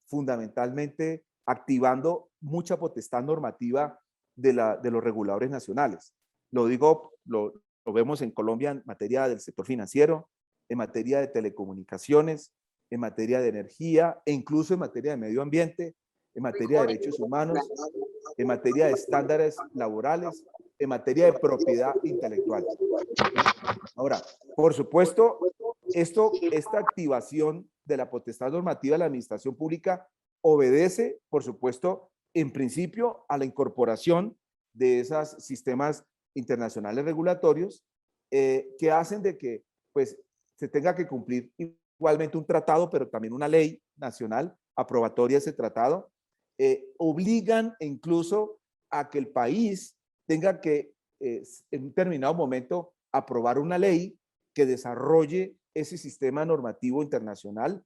fundamentalmente, activando mucha potestad normativa de los reguladores nacionales. Lo digo, lo vemos en Colombia en materia del sector financiero, en materia de telecomunicaciones, en materia de energía e incluso en materia de medio ambiente, en materia de derechos humanos, en materia de estándares laborales, en materia de propiedad intelectual. Ahora, por supuesto, esta activación de la potestad normativa de la administración pública obedece, por supuesto, en principio a la incorporación de esos sistemas internacionales regulatorios que hacen de que pues, se tenga que cumplir igualmente un tratado, pero también una ley nacional aprobatoria de ese tratado, obligan incluso a que el país tenga que, en un determinado momento, aprobar una ley que desarrolle ese sistema normativo internacional,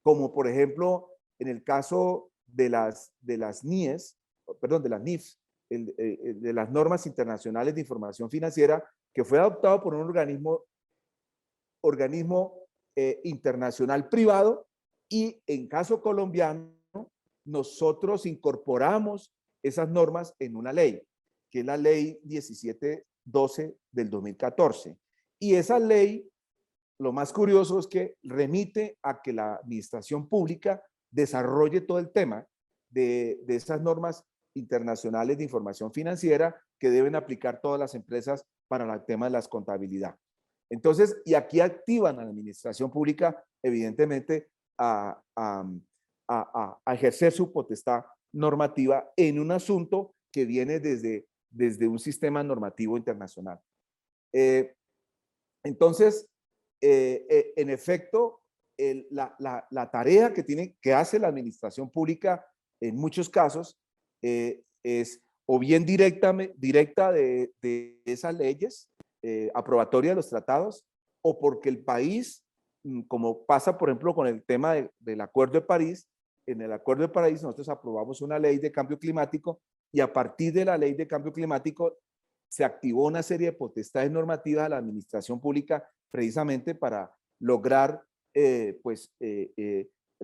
como por ejemplo en el caso de las NIEs, perdón, de las NIFs, de las normas internacionales de información financiera, que fue adoptado por un organismo internacional privado, y en caso colombiano nosotros incorporamos esas normas en una ley, que es la ley 1712 del 2014. Y esa ley, lo más curioso es que remite a que la administración pública desarrolle todo el tema de esas normas internacionales de información financiera que deben aplicar todas las empresas para el tema de las contabilidad. Entonces, y aquí activan a la administración pública, evidentemente, a ejercer su potestad normativa en un asunto que viene desde un sistema normativo internacional. Entonces, en efecto, la tarea que hace la administración pública en muchos casos es o bien directa de esas leyes aprobatorias de los tratados, o porque el país, como pasa por ejemplo con el tema del Acuerdo de París. En el Acuerdo de París nosotros aprobamos una ley de cambio climático, y a partir de la ley de cambio climático se activó una serie de potestades normativas a la administración pública precisamente para lograr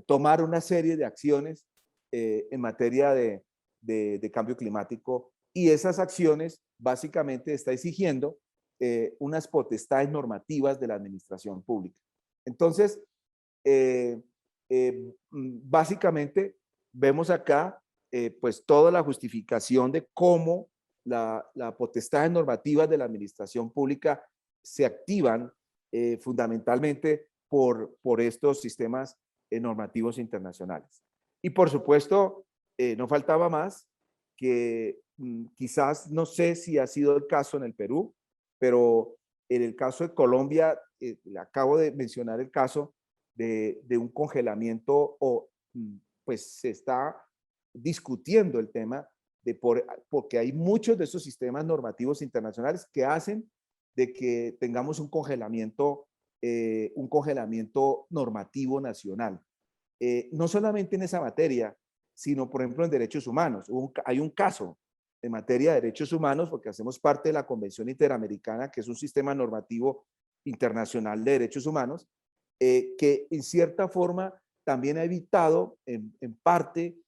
tomar una serie de acciones en materia de cambio climático, y esas acciones básicamente está exigiendo unas potestades normativas de la administración pública. Entonces, básicamente vemos acá pues toda la justificación de cómo la potestades normativas de la administración pública se activan fundamentalmente por estos sistemas normativos internacionales. Y por supuesto, no faltaba más que quizás, no sé si ha sido el caso en el Perú, pero en el caso de Colombia, acabo de mencionar el caso de un congelamiento pues se está discutiendo el tema porque hay muchos de esos sistemas normativos internacionales que hacen de que tengamos un congelamiento normativo nacional. No solamente en esa materia, sino por ejemplo en derechos humanos. Hay un caso en materia de derechos humanos porque hacemos parte de la Convención Interamericana, que es un sistema normativo internacional de derechos humanos, que en cierta forma también ha evitado en parte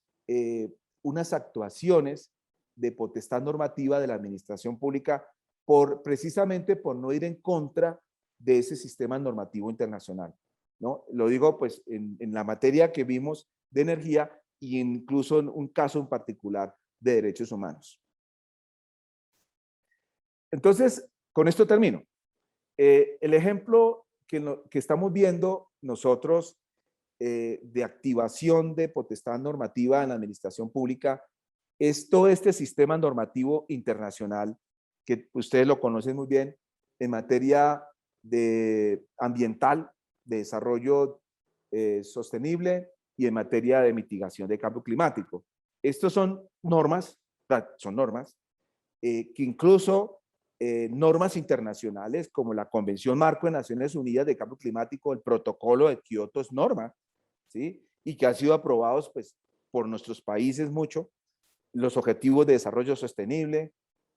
unas actuaciones de potestad normativa de la administración pública precisamente por no ir en contra de ese sistema normativo internacional, ¿no? Lo digo pues en la materia que vimos de energía e incluso en un caso en particular de derechos humanos. Entonces, con esto termino. El ejemplo que estamos viendo nosotros de activación de potestad normativa en la administración pública es todo este sistema normativo internacional que ustedes lo conocen muy bien en materia de ambiental, de desarrollo sostenible y en materia de mitigación de cambio climático. Estos son normas que incluso normas internacionales como la Convención Marco de Naciones Unidas de Cambio Climático, el Protocolo de Kioto es norma, ¿sí? Y que han sido aprobados pues, por nuestros países mucho, los Objetivos de Desarrollo Sostenible,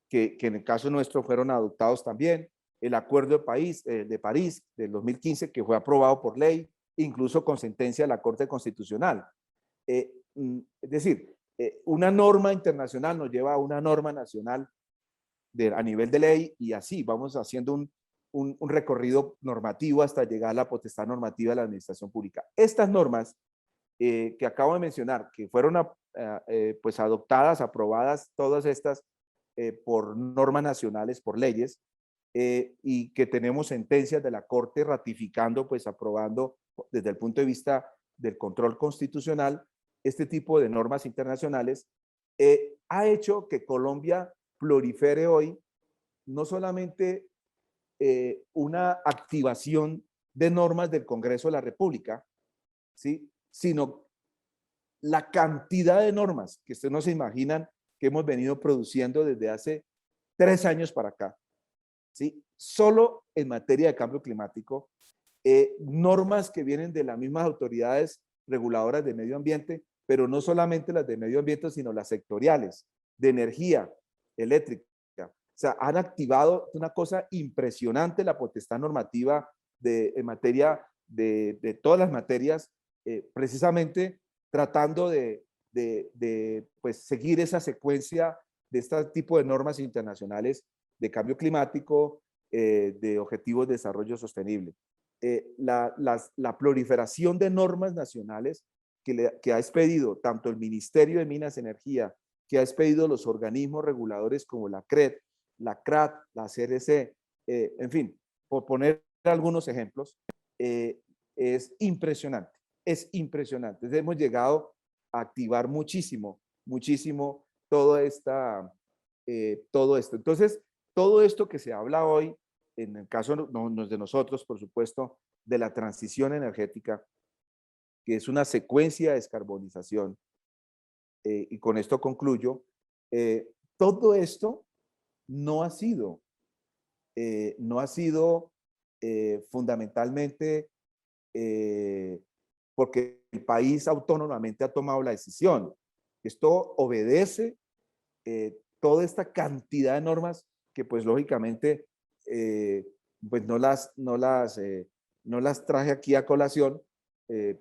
que en el caso nuestro fueron adoptados también, el Acuerdo de París del 2015, que fue aprobado por ley, incluso con sentencia de la Corte Constitucional. Es decir, una norma internacional nos lleva a una norma nacional a nivel de ley y así vamos haciendo un recorrido normativo hasta llegar a la potestad normativa de la administración pública. Estas normas que acabo de mencionar, que fueron pues adoptadas, aprobadas, todas estas por normas nacionales, por leyes, y que tenemos sentencias de la Corte ratificando, pues aprobando desde el punto de vista del control constitucional, este tipo de normas internacionales, ha hecho que Colombia prolifere hoy no solamente una activación de normas del Congreso de la República, ¿sí? Sino la cantidad de normas que ustedes no se imaginan que hemos venido produciendo desde hace 3 años para acá, ¿sí? Solo en materia de cambio climático, normas que vienen de las mismas autoridades reguladoras de medio ambiente, pero no solamente las de medio ambiente, sino las sectoriales, de energía eléctrica. O sea, han activado una cosa impresionante la potestad normativa en materia de todas las materias, precisamente tratando pues, seguir esa secuencia de este tipo de normas internacionales de cambio climático, de objetivos de desarrollo sostenible. La proliferación de normas nacionales que ha expedido tanto el Ministerio de Minas y Energía, que ha expedido los organismos reguladores como la CRED, la CRAT, la CRC, en fin, por poner algunos ejemplos, es impresionante, es impresionante. Entonces hemos llegado a activar muchísimo, muchísimo todo esto. Entonces, todo esto que se habla hoy, en el caso no de nosotros, por supuesto, de la transición energética, que es una secuencia de descarbonización, y con esto concluyo, todo esto no ha sido fundamentalmente porque el país autónomamente ha tomado la decisión. Esto obedece toda esta cantidad de normas que pues lógicamente pues no las traje aquí a colación,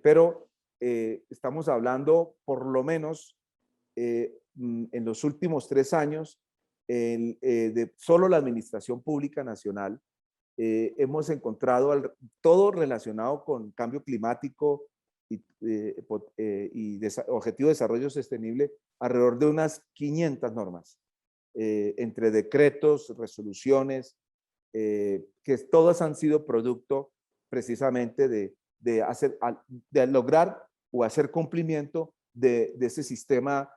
pero estamos hablando por lo menos en los últimos 3 años de solo la Administración Pública Nacional. Hemos encontrado todo relacionado con cambio climático y objetivo de desarrollo sostenible, alrededor de unas 500 normas, entre decretos, resoluciones, que todas han sido producto precisamente de lograr o hacer cumplimiento de ese sistema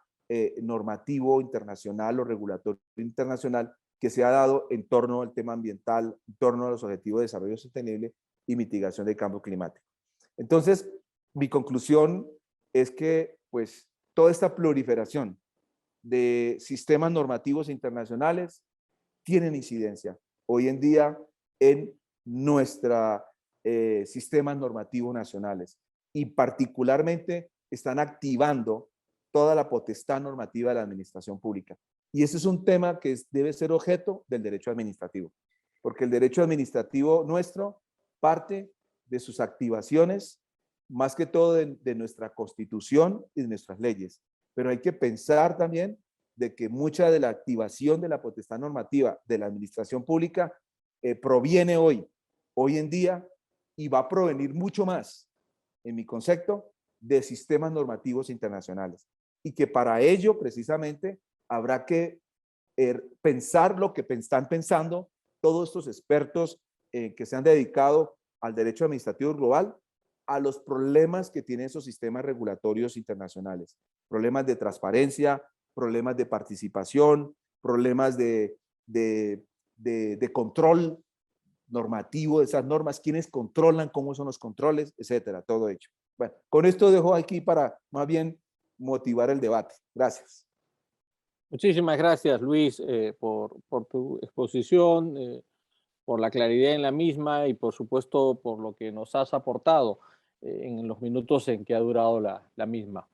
normativo internacional o regulatorio internacional que se ha dado en torno al tema ambiental, en torno a los objetivos de desarrollo sostenible y mitigación del cambio climático. Entonces, mi conclusión es que pues, toda esta proliferación de sistemas normativos internacionales tienen incidencia hoy en día en nuestros sistemas normativos nacionales y particularmente están activando toda la potestad normativa de la administración pública. Y ese es un tema que debe ser objeto del derecho administrativo, porque el derecho administrativo nuestro parte de sus activaciones, más que todo de nuestra Constitución y de nuestras leyes. Pero hay que pensar también de que mucha de la activación de la potestad normativa de la administración pública proviene hoy en día, y va a provenir mucho más, en mi concepto, de sistemas normativos internacionales. Y que para ello, precisamente, habrá que pensar lo que están pensando todos estos expertos que se han dedicado al derecho administrativo global, a los problemas que tienen esos sistemas regulatorios internacionales. Problemas de transparencia, problemas de participación, problemas de control normativo de esas normas, quiénes controlan, cómo son los controles, etcétera, todo hecho. Bueno, con esto dejo aquí para más bien motivar el debate. Gracias. Muchísimas gracias, Luis, por tu exposición, por la claridad en la misma y, por supuesto, por lo que nos has aportado en los minutos en que ha durado la misma.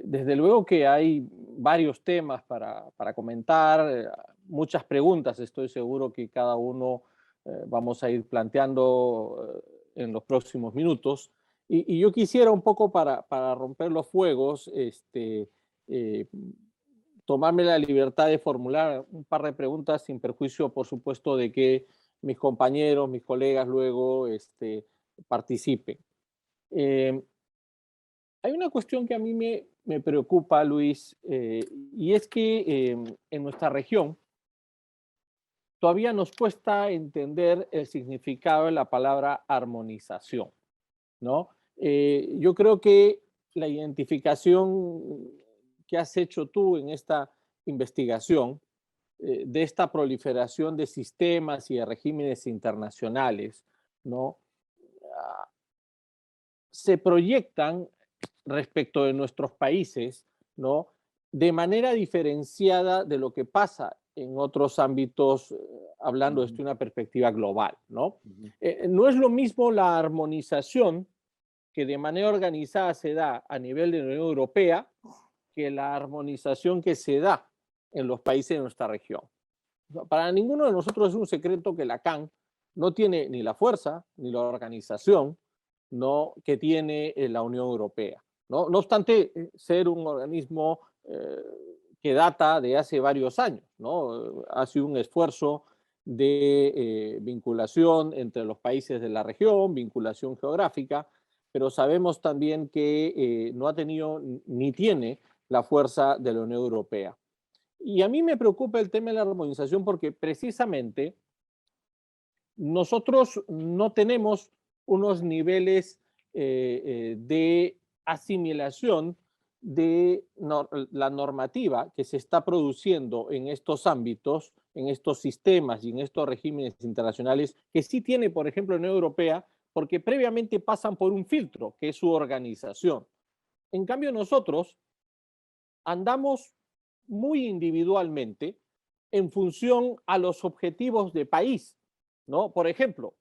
Desde luego que hay varios temas para comentar, muchas preguntas, estoy seguro que cada uno vamos a ir planteando en los próximos minutos. Y yo quisiera un poco para romper los fuegos, eh, tomarme la libertad de formular un par de preguntas sin perjuicio, por supuesto, de que mis compañeros, mis colegas luego participen. Eh, Hay una cuestión que a mí me preocupa, Luis, y es que en nuestra región todavía nos cuesta entender el significado de la palabra armonización, ¿no? Yo creo que la identificación que has hecho tú en esta investigación de esta proliferación de sistemas y de regímenes internacionales, ¿no? Ah, se proyectan respecto de nuestros países, ¿no? De manera diferenciada de lo que pasa en otros ámbitos, hablando desde una perspectiva global, ¿no? No es lo mismo la armonización que de manera organizada se da a nivel de la Unión Europea que la armonización que se da en los países de nuestra región. Para ninguno de nosotros es un secreto que la CAN no tiene ni la fuerza ni la organización, ¿no?, que tiene la Unión Europea. No obstante, ser un organismo que data de hace varios años, ¿no? Ha sido un esfuerzo de vinculación entre los países de la región, vinculación geográfica, pero sabemos también que no ha tenido ni tiene la fuerza de la Unión Europea. Y a mí me preocupa el tema de la armonización porque precisamente nosotros no tenemos unos niveles de asimilación de la normativa que se está produciendo en estos ámbitos, en estos sistemas y en estos regímenes internacionales, que sí tiene, por ejemplo, la Unión Europea, porque previamente pasan por un filtro, que es su organización. En cambio, nosotros andamos muy individualmente en función a los objetivos de país, ¿no? Por ejemplo,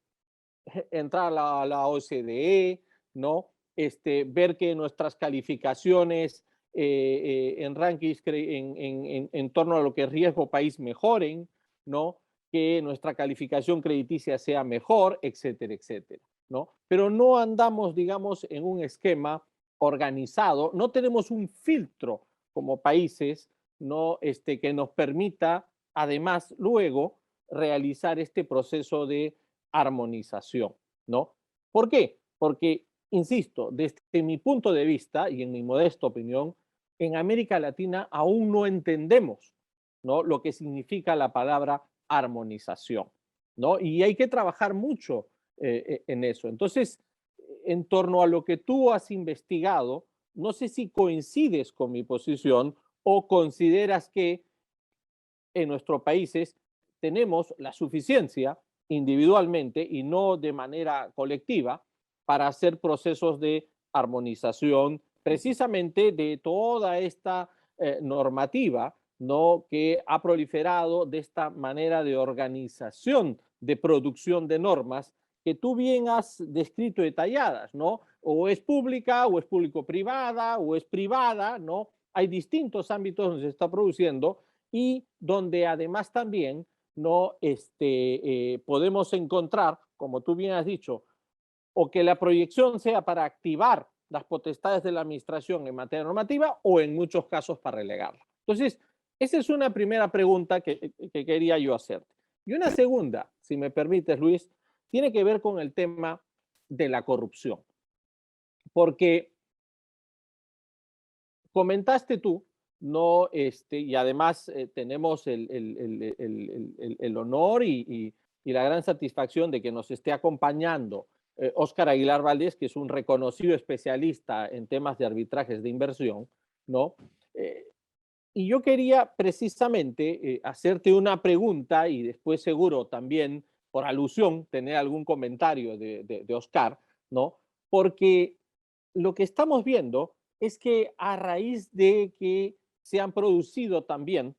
entrar a la OCDE, ¿no? Ver que nuestras calificaciones en rankings en torno a lo que es riesgo país mejoren, ¿no? Que nuestra calificación crediticia sea mejor, etcétera, etcétera, ¿no? Pero no andamos, digamos, en un esquema organizado, no tenemos un filtro como países, ¿no? Que nos permita, además, luego realizar este proceso de armonización, ¿no? ¿Por qué? Porque, insisto, desde mi punto de vista y en mi modesta opinión, en América Latina aún no entendemos, ¿no?, lo que significa la palabra armonización, ¿no? Y hay que trabajar mucho en eso. Entonces, en torno a lo que tú has investigado, no sé si coincides con mi posición o consideras que en nuestros países tenemos la suficiencia individualmente y no de manera colectiva para hacer procesos de armonización precisamente de toda esta normativa, ¿no?, que ha proliferado de esta manera de organización de producción de normas que tú bien has descrito detalladas, ¿no? O es pública, o es público-privada, o es privada, ¿no? Hay distintos ámbitos donde se está produciendo y donde además también, ¿no?, podemos encontrar, como tú bien has dicho, o que la proyección sea para activar las potestades de la administración en materia normativa o en muchos casos para relegarla. Entonces, esa es una primera pregunta que quería yo hacerte. Y una segunda, si me permites, Luis, tiene que ver con el tema de la corrupción. Porque comentaste tú, no, y además tenemos el honor y la gran satisfacción de que nos esté acompañando Óscar Aguilar Valdés, que es un reconocido especialista en temas de arbitrajes de inversión, ¿no? Eh, y yo quería precisamente hacerte una pregunta y después seguro también, por alusión, tener algún comentario de Óscar, ¿no? Porque lo que estamos viendo es que a raíz de que se han producido también,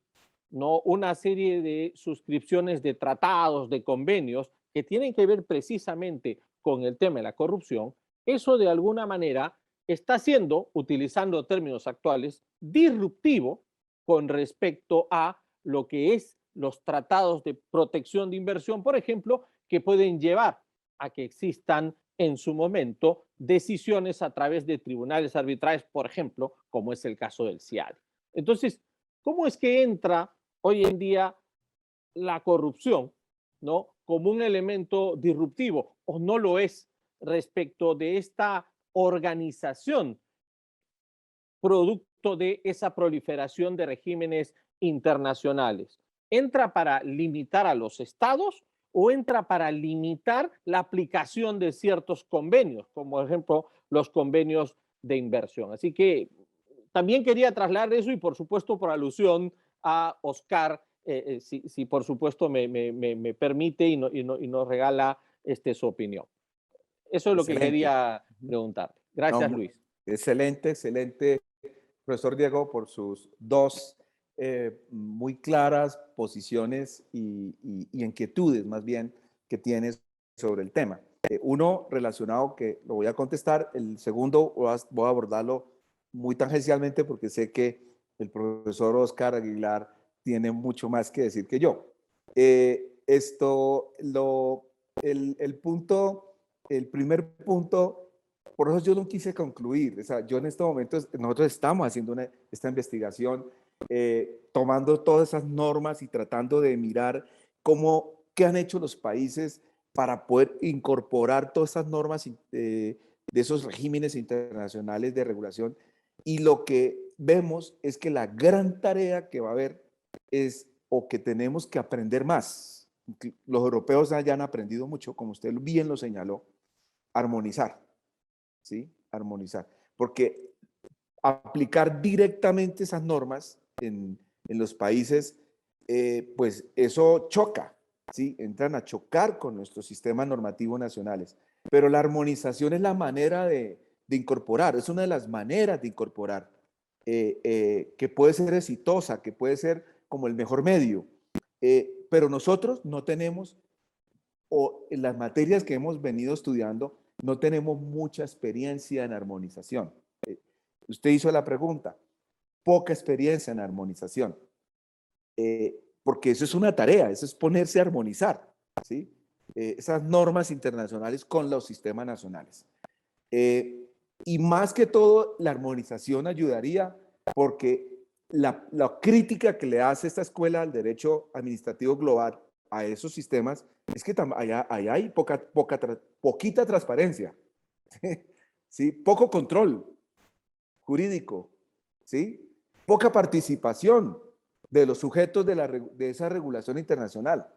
¿no?, una serie de suscripciones de tratados, de convenios que tienen que ver precisamente con el tema de la corrupción, eso de alguna manera está siendo, utilizando términos actuales, disruptivo con respecto a lo que es los tratados de protección de inversión, por ejemplo, que pueden llevar a que existan en su momento decisiones a través de tribunales arbitrales, por ejemplo, como es el caso del CIADI. Entonces, ¿cómo es que entra hoy en día la corrupción, ¿no?, como un elemento disruptivo o no lo es respecto de esta organización producto de esa proliferación de regímenes internacionales? ¿Entra para limitar a los estados o entra para limitar la aplicación de ciertos convenios, como por ejemplo los convenios de inversión? Así que también quería trasladar eso y por supuesto por alusión a Oscar, si por supuesto me permite y nos regala su opinión. Eso es lo que Excelente. quería preguntarte. No, Gracias, Luis. excelente, excelente, profesor Diego, por sus dos muy claras posiciones y inquietudes más bien que tienes sobre el tema. Uno relacionado que lo voy a contestar, el segundo voy a abordarlo muy tangencialmente porque sé que el profesor Óscar Aguilar tiene mucho más que decir que yo. El punto, el primer punto, por eso yo no quise concluir. O sea, yo en este momento, nosotros estamos haciendo esta investigación, tomando todas esas normas y tratando de mirar qué han hecho los países para poder incorporar todas esas normas de esos regímenes internacionales de regulación. Y lo que vemos es que la gran tarea que va a haber es, o que tenemos que aprender más. Los europeos ya han aprendido mucho, como usted bien lo señaló, armonizar, ¿sí? Armonizar. Porque aplicar directamente esas normas en los países, pues eso choca, ¿sí? Entran a chocar con nuestros sistemas normativos nacionales. Pero la armonización es la manera de incorporar, es una de las maneras de incorporar que puede ser exitosa, que puede ser como el mejor medio. Pero nosotros no tenemos, o en las materias que hemos venido estudiando, no tenemos mucha experiencia en armonización. Usted hizo la pregunta, poca experiencia en armonización, porque eso es una tarea, eso es ponerse a armonizar, ¿sí? Esas normas internacionales con los sistemas nacionales. Y más que todo, la armonización ayudaría porque la crítica que le hace esta escuela al derecho administrativo global a esos sistemas es que allá hay poquita transparencia, ¿sí? Poco control jurídico, ¿sí? Poca participación de los sujetos de esa regulación internacional.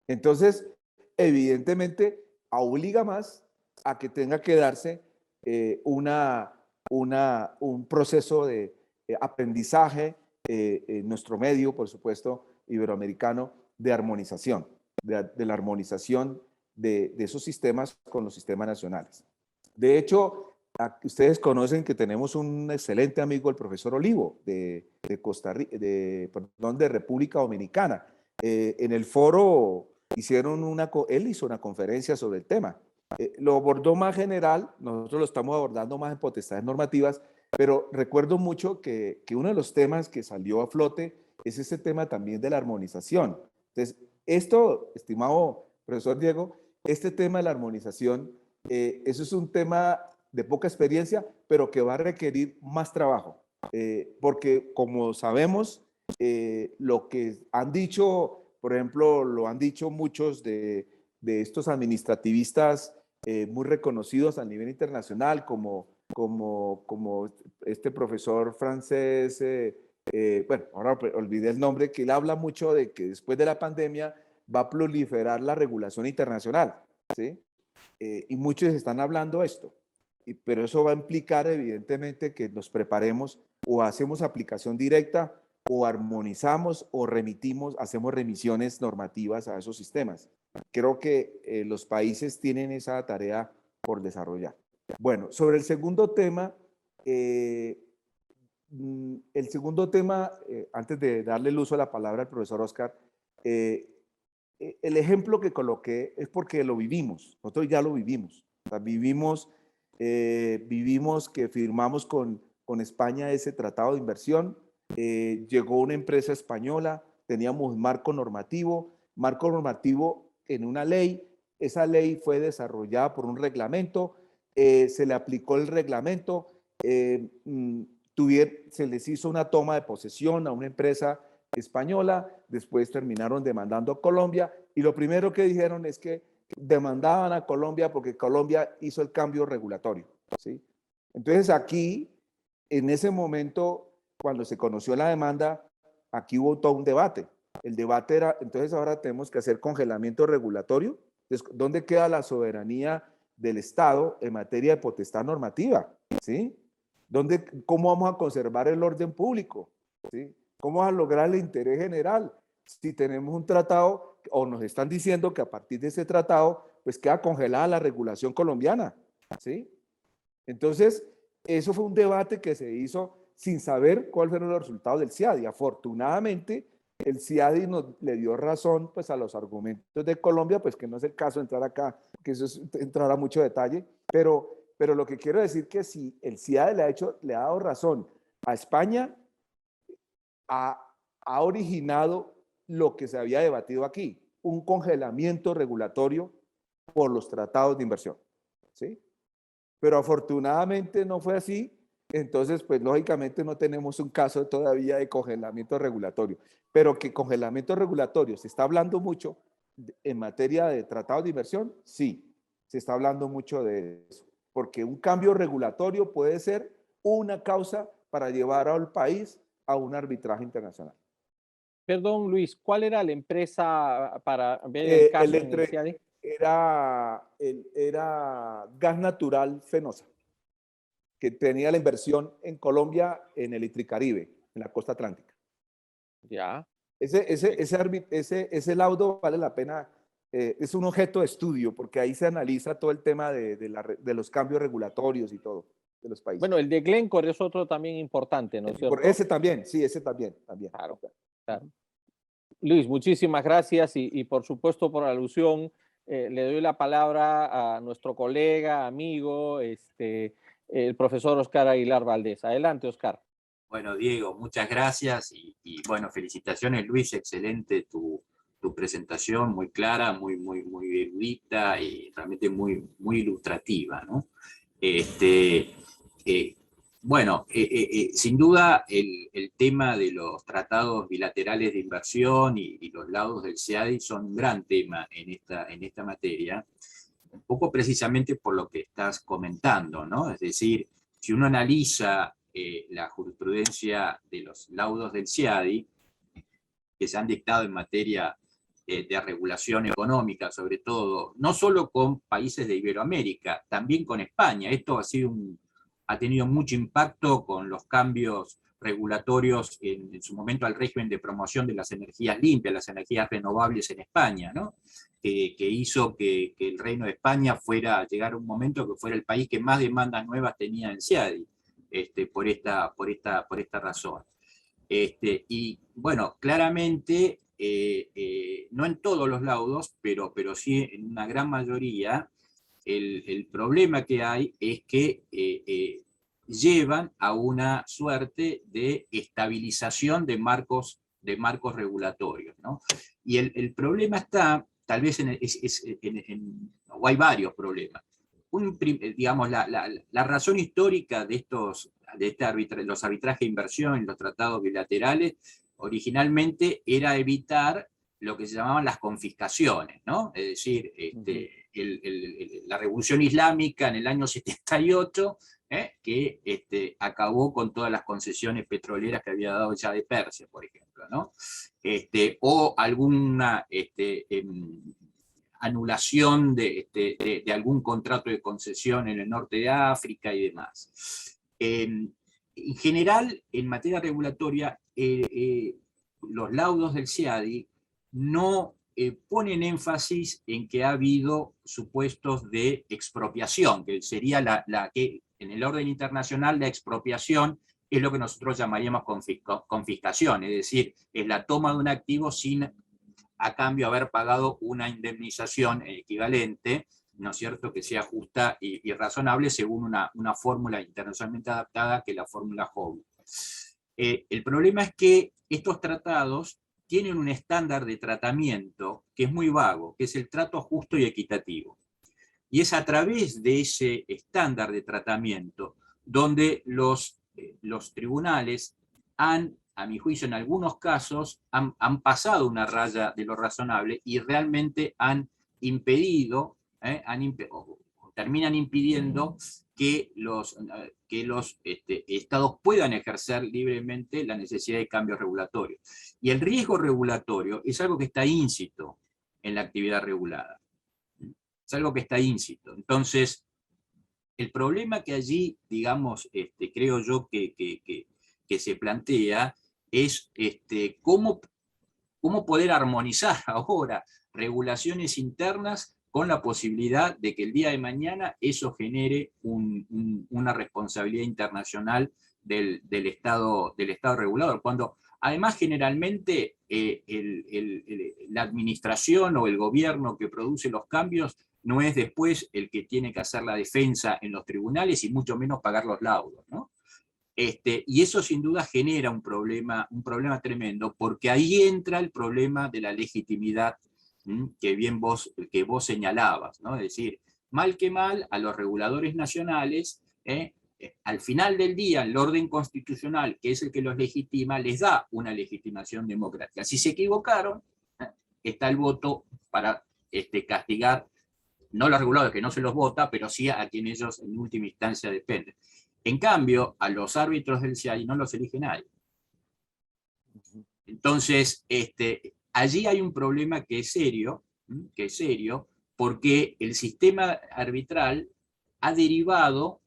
Entonces, evidentemente, obliga más a que tenga que darse un proceso de aprendizaje en nuestro medio, por supuesto, iberoamericano, de armonización, de la armonización de esos sistemas con los sistemas nacionales. De hecho, ustedes conocen que tenemos un excelente amigo, el profesor Olivo, de República Dominicana. En el foro él hizo una conferencia sobre el tema. Lo abordó más general, nosotros lo estamos abordando más en potestades normativas, pero recuerdo mucho que uno de los temas que salió a flote es ese tema también de la armonización. Entonces, esto, estimado profesor Diego, este tema de la armonización, eso es un tema de poca experiencia, pero que va a requerir más trabajo, porque como sabemos, lo que han dicho, por ejemplo, lo han dicho muchos de estos administrativistas muy reconocidos a nivel internacional, como este profesor francés, bueno, ahora olvidé el nombre, que él habla mucho de que después de la pandemia va a proliferar la regulación internacional, ¿sí? Y muchos están hablando esto, pero eso va a implicar evidentemente que nos preparemos o hacemos aplicación directa o armonizamos o remitimos, hacemos remisiones normativas a esos sistemas. Creo que los países tienen esa tarea por desarrollar. Bueno, sobre el segundo tema, antes de darle el uso a la palabra al profesor Oscar, el ejemplo que coloqué es porque lo vivimos, nosotros ya lo vivimos. O sea, vivimos que firmamos con España ese tratado de inversión, llegó una empresa española, teníamos marco normativo en una ley, esa ley fue desarrollada por un reglamento, se le aplicó el reglamento, se les hizo una toma de posesión a una empresa española, después terminaron demandando a Colombia y lo primero que dijeron es que demandaban a Colombia porque Colombia hizo el cambio regulatorio, ¿sí? Entonces aquí, en ese momento, cuando se conoció la demanda, aquí hubo todo un debate. El debate era, entonces ahora tenemos que hacer congelamiento regulatorio. Entonces, ¿dónde queda la soberanía del Estado en materia de potestad normativa? ¿Sí? ¿Cómo vamos a conservar el orden público? ¿Sí? ¿Cómo vamos a lograr el interés general? Si tenemos un tratado, o nos están diciendo que a partir de ese tratado, pues queda congelada la regulación colombiana, ¿sí? Entonces, eso fue un debate que se hizo sin saber cuáles fueron los resultados del CIADI. Afortunadamente, el CIADI le dio razón pues, a los argumentos de Colombia, pues que no es el caso de entrar acá, que eso es entrar a mucho detalle, pero lo que quiero decir que si el CIADI le ha dado razón a España, ha originado lo que se había debatido aquí, un congelamiento regulatorio por los tratados de inversión, ¿sí? Pero afortunadamente no fue así, entonces pues lógicamente no tenemos un caso todavía de congelamiento regulatorio, pero que congelamiento regulatorio se está hablando mucho en materia de tratados de inversión, sí, se está hablando mucho de eso, porque un cambio regulatorio puede ser una causa para llevar al país a un arbitraje internacional. Perdón, Luis, ¿cuál era la empresa para ver el caso en el CIADI? Era Gas Natural Fenosa, que tenía la inversión en Colombia en el Itricaribe, en la costa atlántica. Ya. Ese laudo vale la pena, es un objeto de estudio, porque ahí se analiza todo el tema de los cambios regulatorios y todo de los países. Bueno, el de Glencore es otro también importante, ¿no es cierto? Ese también, sí, ese también. Claro, claro. Luis, muchísimas gracias y por supuesto por la alusión. Le doy la palabra a nuestro colega, amigo, el profesor Oscar Aguilar Valdés. Adelante, Oscar. Bueno, Diego, muchas gracias y bueno, felicitaciones, Luis, excelente tu presentación, muy clara, muy erudita y realmente muy ilustrativa, ¿no? Bueno, sin duda el tema de los tratados bilaterales de inversión y los laudos del CIADI son un gran tema en esta materia, un poco precisamente por lo que estás comentando, ¿no? Es decir, si uno analiza la jurisprudencia de los laudos del CIADI, que se han dictado en materia de regulación económica, sobre todo, no solo con países de Iberoamérica, también con España. Esto ha tenido mucho impacto con los cambios regulatorios en su momento al régimen de promoción de las energías limpias, las energías renovables en España, ¿no? Que hizo que el Reino de España llegara a un momento que fuera el país que más demandas nuevas tenía en CIADI, por esta razón. Y bueno, claramente, no en todos los laudos, pero sí en una gran mayoría, el problema que hay es que llevan a una suerte de estabilización de marcos regulatorios, ¿no? Y el problema está, tal vez, o hay varios problemas. Digamos, la razón histórica de los arbitrajes de inversión y los tratados bilaterales originalmente era evitar lo que se llamaban las confiscaciones, ¿no? Es decir, la Revolución Islámica en el año 78, que acabó con todas las concesiones petroleras que había dado ya de Persia, por ejemplo, ¿no? O alguna anulación de algún contrato de concesión en el norte de África y demás. En general, en materia regulatoria, los laudos del CIADI no ponen énfasis en que ha habido supuestos de expropiación, que sería que en el orden internacional la expropiación es lo que nosotros llamaríamos confiscación, es decir, es la toma de un activo sin a cambio haber pagado una indemnización equivalente, ¿no es cierto?, que sea justa y razonable según una fórmula internacionalmente adaptada, que es la fórmula Howell. El problema es que estos tratados tienen un estándar de tratamiento que es muy vago, que es el trato justo y equitativo. Y es a través de ese estándar de tratamiento donde los tribunales han, a mi juicio, en algunos casos, han pasado una raya de lo razonable y realmente han impedido, terminan impidiendo que los estados puedan ejercer libremente la necesidad de cambios regulatorios. Y el riesgo regulatorio es algo que está íncito en la actividad regulada. Es algo que está íncito. Entonces, el problema que allí, digamos, creo yo que se plantea es cómo poder armonizar ahora regulaciones internas con la posibilidad de que el día de mañana eso genere una responsabilidad internacional del Estado regulador, cuando además generalmente la administración o el gobierno que produce los cambios no es después el que tiene que hacer la defensa en los tribunales y mucho menos pagar los laudos, ¿no? Y eso sin duda genera un problema tremendo, porque ahí entra el problema de la legitimidad que vos señalabas, ¿no? Es decir, mal que mal, a los reguladores nacionales, al final del día, el orden constitucional, que es el que los legitima, les da una legitimación democrática. Si se equivocaron, está el voto para castigar, no a los reguladores, que no se los vota, pero sí a quien ellos en última instancia dependen. En cambio, a los árbitros del CIADI no los elige nadie. Entonces, allí hay un problema que es serio, porque el sistema arbitral ha derivado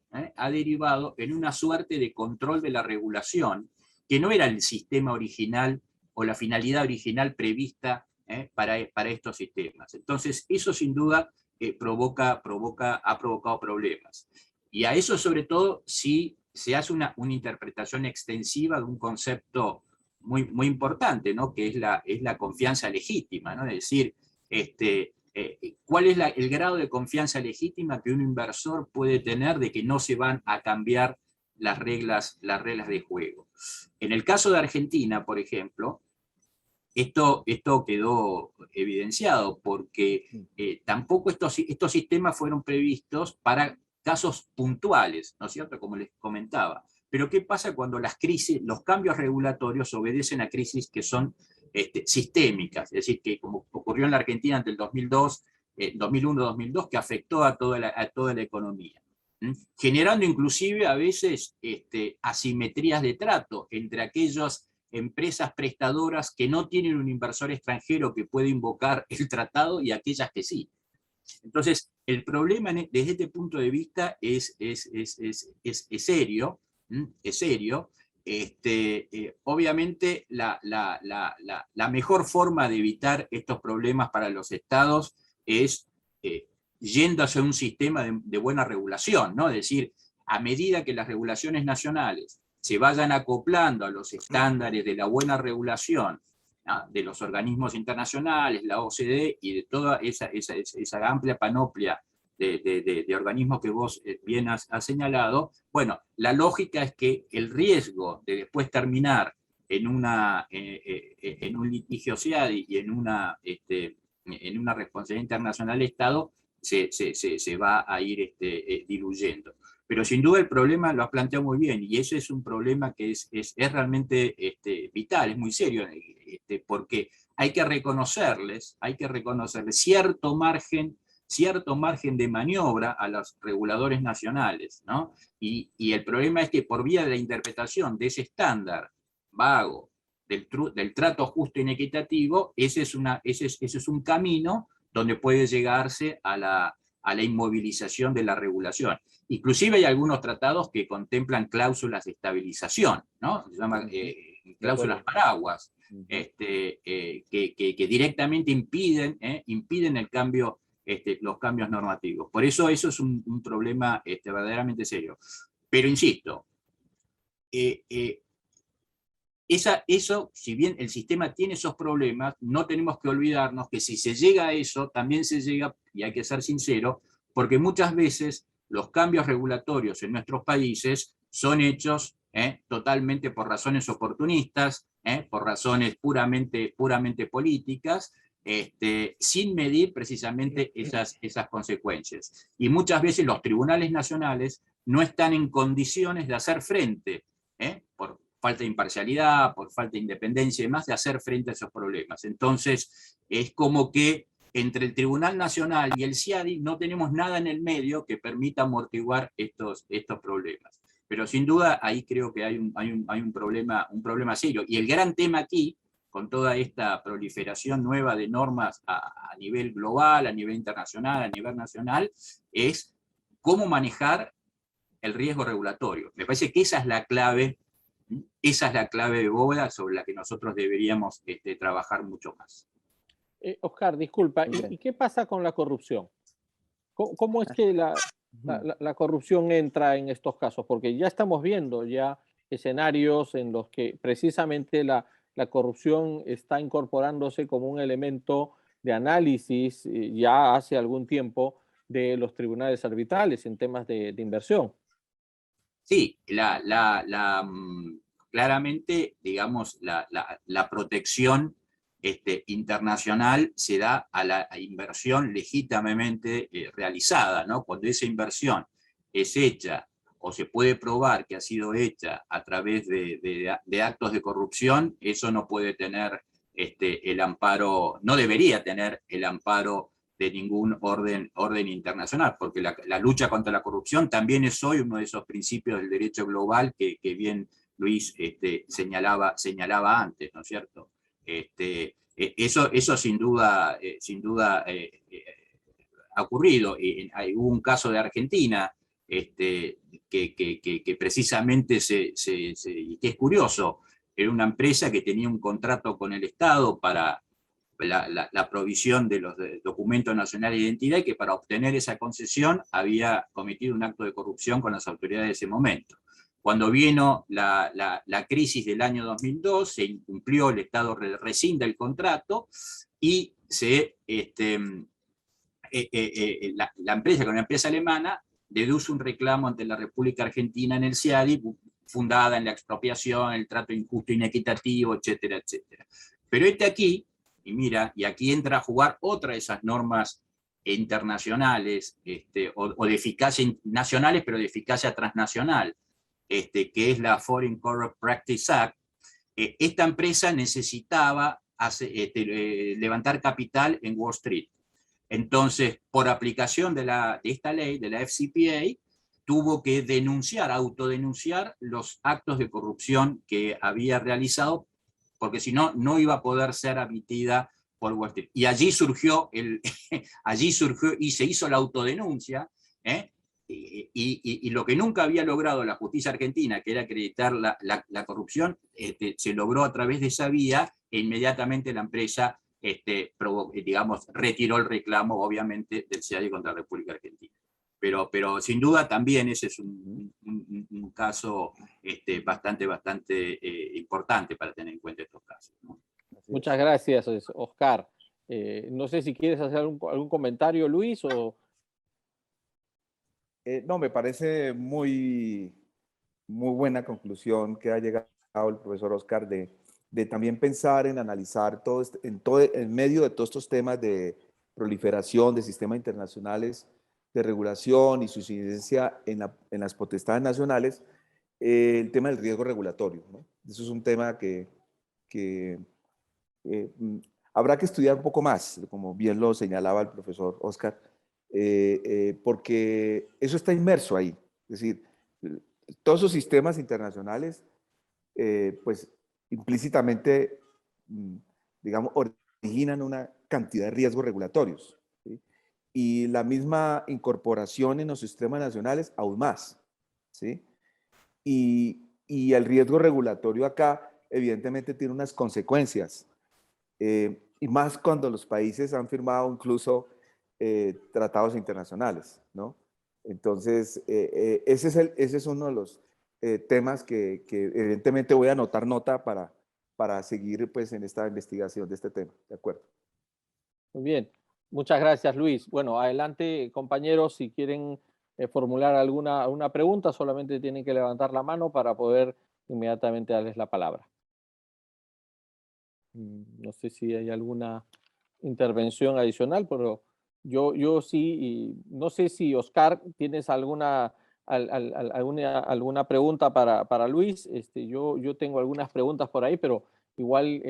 en una suerte de control de la regulación, que no era el sistema original o la finalidad original prevista para estos sistemas. Entonces, eso sin duda ha provocado problemas. Y a eso, sobre todo, si se hace una interpretación extensiva de un concepto muy, muy importante, ¿no? Que es la confianza legítima, ¿no? Es decir, ¿cuál es el grado de confianza legítima que un inversor puede tener de que no se van a cambiar las reglas de juego? En el caso de Argentina, por ejemplo, esto quedó evidenciado porque tampoco estos sistemas fueron previstos para casos puntuales, ¿no es cierto?, como les comentaba. Pero ¿qué pasa cuando los cambios regulatorios obedecen a crisis que son sistémicas? Es decir, que como ocurrió en la Argentina entre el 2001-2002, que afectó a toda la economía, generando inclusive a veces asimetrías de trato entre aquellas empresas prestadoras que no tienen un inversor extranjero que puede invocar el tratado y aquellas que sí. Entonces, el problema desde este punto de vista es serio, obviamente la mejor forma de evitar estos problemas para los estados es yendo hacia un sistema de buena regulación, ¿no? Es decir, a medida que las regulaciones nacionales se vayan acoplando a los estándares de la buena regulación, ¿no?, de los organismos internacionales, la OCDE y de toda esa amplia panoplia de organismos que vos bien has señalado, bueno, la lógica es que el riesgo de después terminar en un litigio CIADI y en una responsabilidad internacional de Estado se va a ir diluyendo. Pero sin duda el problema lo has planteado muy bien, y ese es un problema que es realmente vital, es muy serio, porque hay que reconocerles cierto margen de maniobra a los reguladores nacionales, ¿no? Y el problema es que por vía de la interpretación de ese estándar vago del trato justo y inequitativo, ese es un camino donde puede llegarse a la inmovilización de la regulación. Inclusive hay algunos tratados que contemplan cláusulas de estabilización, ¿no? Se llaman cláusulas paraguas, que directamente impiden los cambios normativos. Por eso es un problema verdaderamente serio. Pero insisto, eso, si bien el sistema tiene esos problemas, no tenemos que olvidarnos que si se llega a eso, también se llega, y hay que ser sincero, porque muchas veces los cambios regulatorios en nuestros países son hechos totalmente por razones oportunistas, por razones puramente políticas, sin medir precisamente esas consecuencias. Y muchas veces los tribunales nacionales no están en condiciones de hacer frente, por falta de imparcialidad, por falta de independencia y demás, de hacer frente a esos problemas. Entonces, es como que entre el Tribunal Nacional y el CIADI no tenemos nada en el medio que permita amortiguar estos problemas. Pero sin duda ahí creo que hay un problema serio. Y el gran tema aquí, con toda esta proliferación nueva de normas a nivel global, a nivel internacional, a nivel nacional, es cómo manejar el riesgo regulatorio. Me parece que esa es la clave de bóveda sobre la que nosotros deberíamos trabajar mucho más. Oscar, disculpa, ¿y qué pasa con la corrupción? ¿Cómo es que la corrupción entra en estos casos? Porque ya estamos viendo ya escenarios en los que precisamente la corrupción está incorporándose como un elemento de análisis ya hace algún tiempo de los tribunales arbitrales en temas de inversión. Sí, claramente, digamos, la protección internacional se da a la inversión legítimamente realizada, ¿no? Cuando esa inversión es hecha o se puede probar que ha sido hecha a través de actos de corrupción, eso no puede tener el amparo, no debería tener el amparo de ningún orden internacional, porque la lucha contra la corrupción también es hoy uno de esos principios del derecho global que bien Luis señalaba antes, ¿no es cierto? Eso sin duda ha ocurrido. Hubo un caso de Argentina que precisamente que es curioso, era una empresa que tenía un contrato con el Estado para la provisión de los documentos nacionales de identidad, y que para obtener esa concesión había cometido un acto de corrupción con las autoridades de ese momento. Cuando vino la crisis del año 2002, se incumplió, el Estado rescinde el contrato y la empresa, que era una empresa alemana, deduce un reclamo ante la República Argentina en el CIADI, fundada en la expropiación, el trato injusto, inequitativo, etcétera, etcétera. Pero aquí, y mira, y aquí entra a jugar otra de esas normas internacionales, o de eficacia nacionales, pero de eficacia transnacional, que es la Foreign Corrupt Practice Act. Esta empresa necesitaba levantar capital en Wall Street. Entonces, por aplicación de esta ley, de la FCPA, tuvo que autodenunciar los actos de corrupción que había realizado, porque si no, no iba a poder ser admitida por Wall Street. Y allí surgió y se hizo la autodenuncia, y lo que nunca había logrado la justicia argentina, que era acreditar la corrupción, se logró a través de esa vía, e inmediatamente la empresa, digamos, retiró el reclamo, obviamente, del CIADI contra la República Argentina. Pero sin duda también ese es un caso bastante importante para tener en cuenta estos casos, ¿no? Muchas gracias, Oscar. No sé si quieres hacer algún comentario, Luis, o... No, me parece muy buena conclusión que ha llegado el profesor Oscar de también pensar en analizar en medio de todos estos temas de proliferación de sistemas internacionales de regulación y su incidencia en las potestades nacionales, el tema del riesgo regulatorio, ¿no? Eso es un tema que eh, habrá que estudiar un poco más, como bien lo señalaba el profesor Oscar, porque eso está inmerso ahí. Es decir, todos esos sistemas internacionales, pues implícitamente, digamos, originan una cantidad de riesgos regulatorios, ¿sí? Y la misma incorporación en los sistemas nacionales aún más, ¿sí? Y el riesgo regulatorio acá evidentemente tiene unas consecuencias, y más cuando los países han firmado incluso tratados internacionales, ¿no? Entonces, ese es uno de los temas que evidentemente voy a anotar nota para seguir pues en esta investigación de este tema, ¿de acuerdo? Muy bien, muchas gracias, Luis. Bueno, adelante, compañeros, si quieren formular alguna pregunta, solamente tienen que levantar la mano para poder inmediatamente darles la palabra. No sé si hay alguna intervención adicional, pero yo sí, y no sé si Oscar, tienes alguna pregunta para Luis. Yo tengo algunas preguntas por ahí, pero igual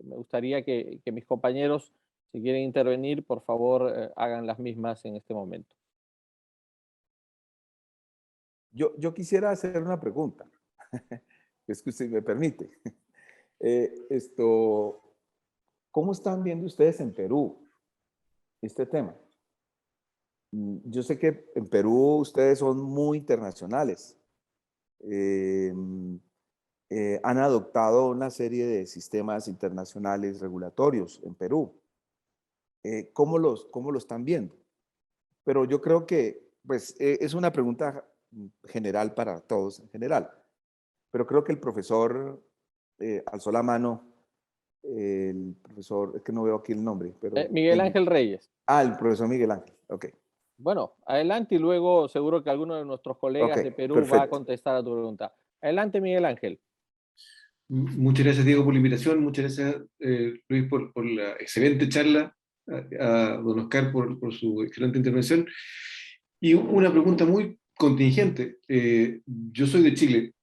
me gustaría que mis compañeros, si quieren intervenir, por favor, hagan las mismas en este momento. Yo quisiera hacer una pregunta, es que usted me permite. ¿Cómo están viendo ustedes en Perú este tema? Yo sé que en Perú ustedes son muy internacionales. Han adoptado una serie de sistemas internacionales regulatorios en Perú. ¿Cómo lo están viendo? Pero yo creo que pues, es una pregunta general para todos en general. Pero creo que el profesor alzó la mano, el profesor, es que no veo aquí el nombre, pero Miguel Ángel Reyes. el profesor Miguel Ángel, ok. Bueno, adelante y luego seguro que alguno de nuestros Ok, colegas de Perú va a perfecto. contestar a tu pregunta. Adelante, Miguel Ángel. Muchas gracias, Diego, por la invitación. Muchas gracias, Luis, por la excelente charla, a don Oscar por su excelente intervención. Y una pregunta muy contingente. Yo soy de Chile,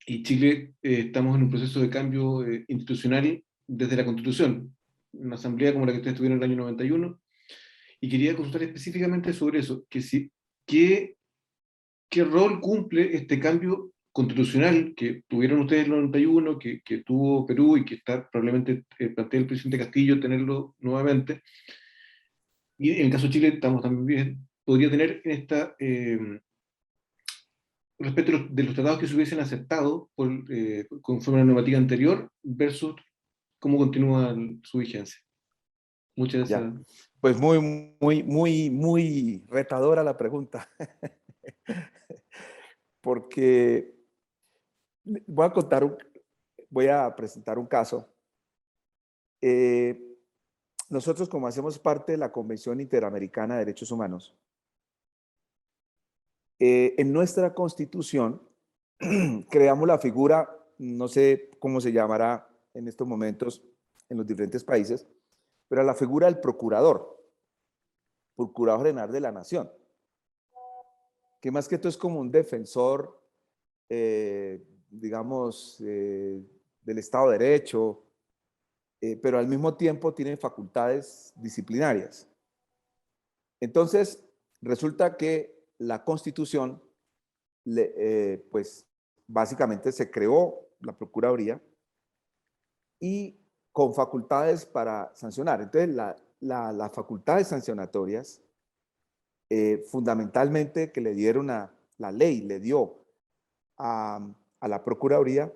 y Chile estamos en un proceso de cambio institucional desde la Constitución, una asamblea como la que ustedes tuvieron en el año 91, y quería consultar específicamente sobre eso, ¿qué rol cumple este cambio constitucional que tuvieron ustedes en el 91, que tuvo Perú y que está probablemente plantea el presidente Castillo tenerlo nuevamente? Y en el caso de Chile estamos también bien, podría tener en esta, respecto de los tratados que se hubiesen aceptado conforme a la normativa anterior versus cómo continúa su vigencia. Muchas Ya, gracias. pues muy retadora la pregunta. Porque voy a presentar un caso. Nosotros, como hacemos parte de la Convención Interamericana de Derechos Humanos, en nuestra Constitución creamos la figura, no sé cómo se llamará en estos momentos en los diferentes países, pero la figura del procurador general de la Nación, que más que todo es como un defensor, digamos, del Estado de Derecho, pero al mismo tiempo tiene facultades disciplinarias. Entonces, resulta que la Constitución, pues básicamente se creó la Procuraduría y con facultades para sancionar. Entonces, las facultades sancionatorias fundamentalmente que le dieron la ley, le dio a la Procuraduría,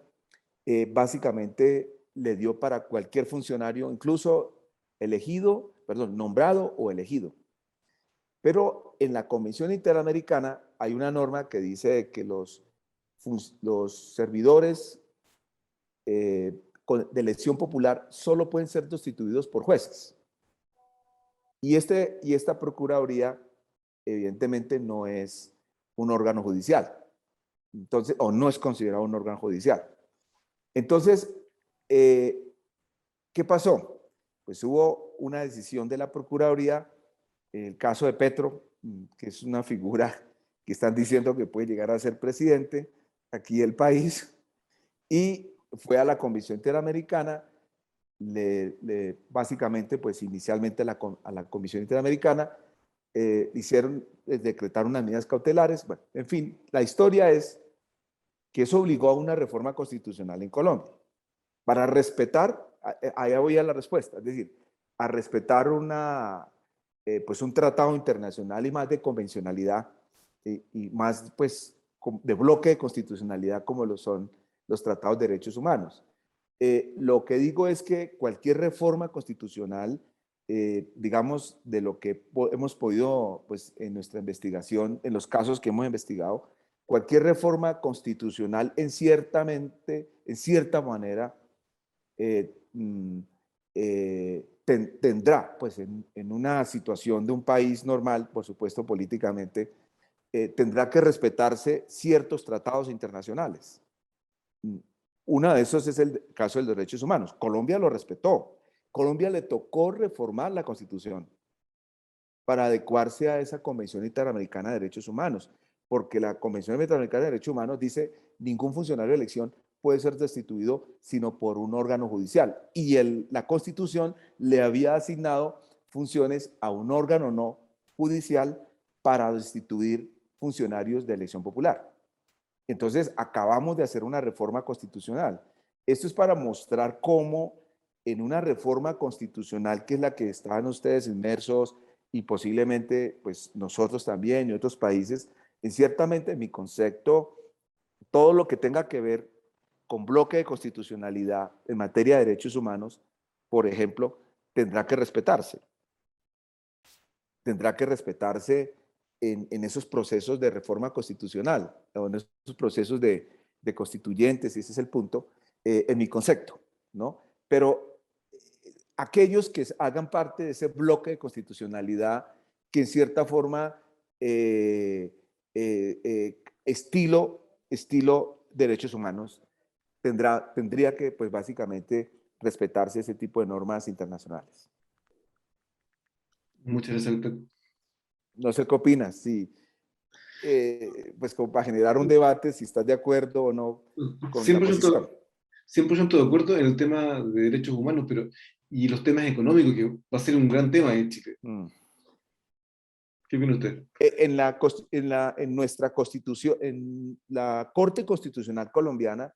básicamente le dio para cualquier funcionario, incluso nombrado o elegido. Pero en la Convención Interamericana hay una norma que dice que los servidores de elección popular solo pueden ser sustituidos por jueces. Y esta Procuraduría evidentemente no es un órgano judicial, entonces, o no es considerado un órgano judicial. Entonces, ¿qué pasó? Pues hubo una decisión de la Procuraduría, el caso de Petro, que es una figura que están diciendo que puede llegar a ser presidente aquí del país, y fue a la Convención Interamericana, básicamente, pues inicialmente a la Comisión Interamericana, decretaron unas medidas cautelares. Bueno, en fin, la historia es que eso obligó a una reforma constitucional en Colombia para respetar, allá voy a la respuesta, es decir, a respetar pues un tratado internacional y más de convencionalidad y más pues de bloque de constitucionalidad como lo son los tratados de derechos humanos. Lo que digo es que cualquier reforma constitucional, digamos, de lo que hemos podido, pues en nuestra investigación, en los casos que hemos investigado, cualquier reforma constitucional en cierta manera tendrá, pues en una situación de un país normal, por supuesto políticamente, tendrá que respetarse ciertos tratados internacionales. Uno de esos es el caso de los derechos humanos. Colombia lo respetó. Colombia le tocó reformar la Constitución para adecuarse a esa Convención Interamericana de Derechos Humanos, porque la Convención Interamericana de Derechos Humanos dice ningún funcionario de elección puede ser destituido sino por un órgano judicial. Y la Constitución le había asignado funciones a un órgano no judicial para destituir funcionarios de elección popular. Entonces, acabamos de hacer una reforma constitucional. Esto es para mostrar cómo en una reforma constitucional, que es la que estaban ustedes inmersos y posiblemente pues nosotros también y otros países, ciertamente en mi concepto, todo lo que tenga que ver con bloque de constitucionalidad en materia de derechos humanos, por ejemplo, tendrá que respetarse. Tendrá que respetarse en esos procesos de reforma constitucional, o en esos procesos de constituyentes, y ese es el punto, en mi concepto, ¿no? Pero aquellos que hagan parte de ese bloque de constitucionalidad que en cierta forma estilo derechos humanos tendría que pues básicamente respetarse ese tipo de normas internacionales. Muchas gracias, doctor. No sé qué opinas, si pues como para generar un debate, si estás de acuerdo o no con la posición. 100% de acuerdo en el tema de derechos humanos, pero y los temas económicos, que va a ser un gran tema en Chile. ¿Qué opina usted? En nuestra Constitución, en la Corte Constitucional colombiana,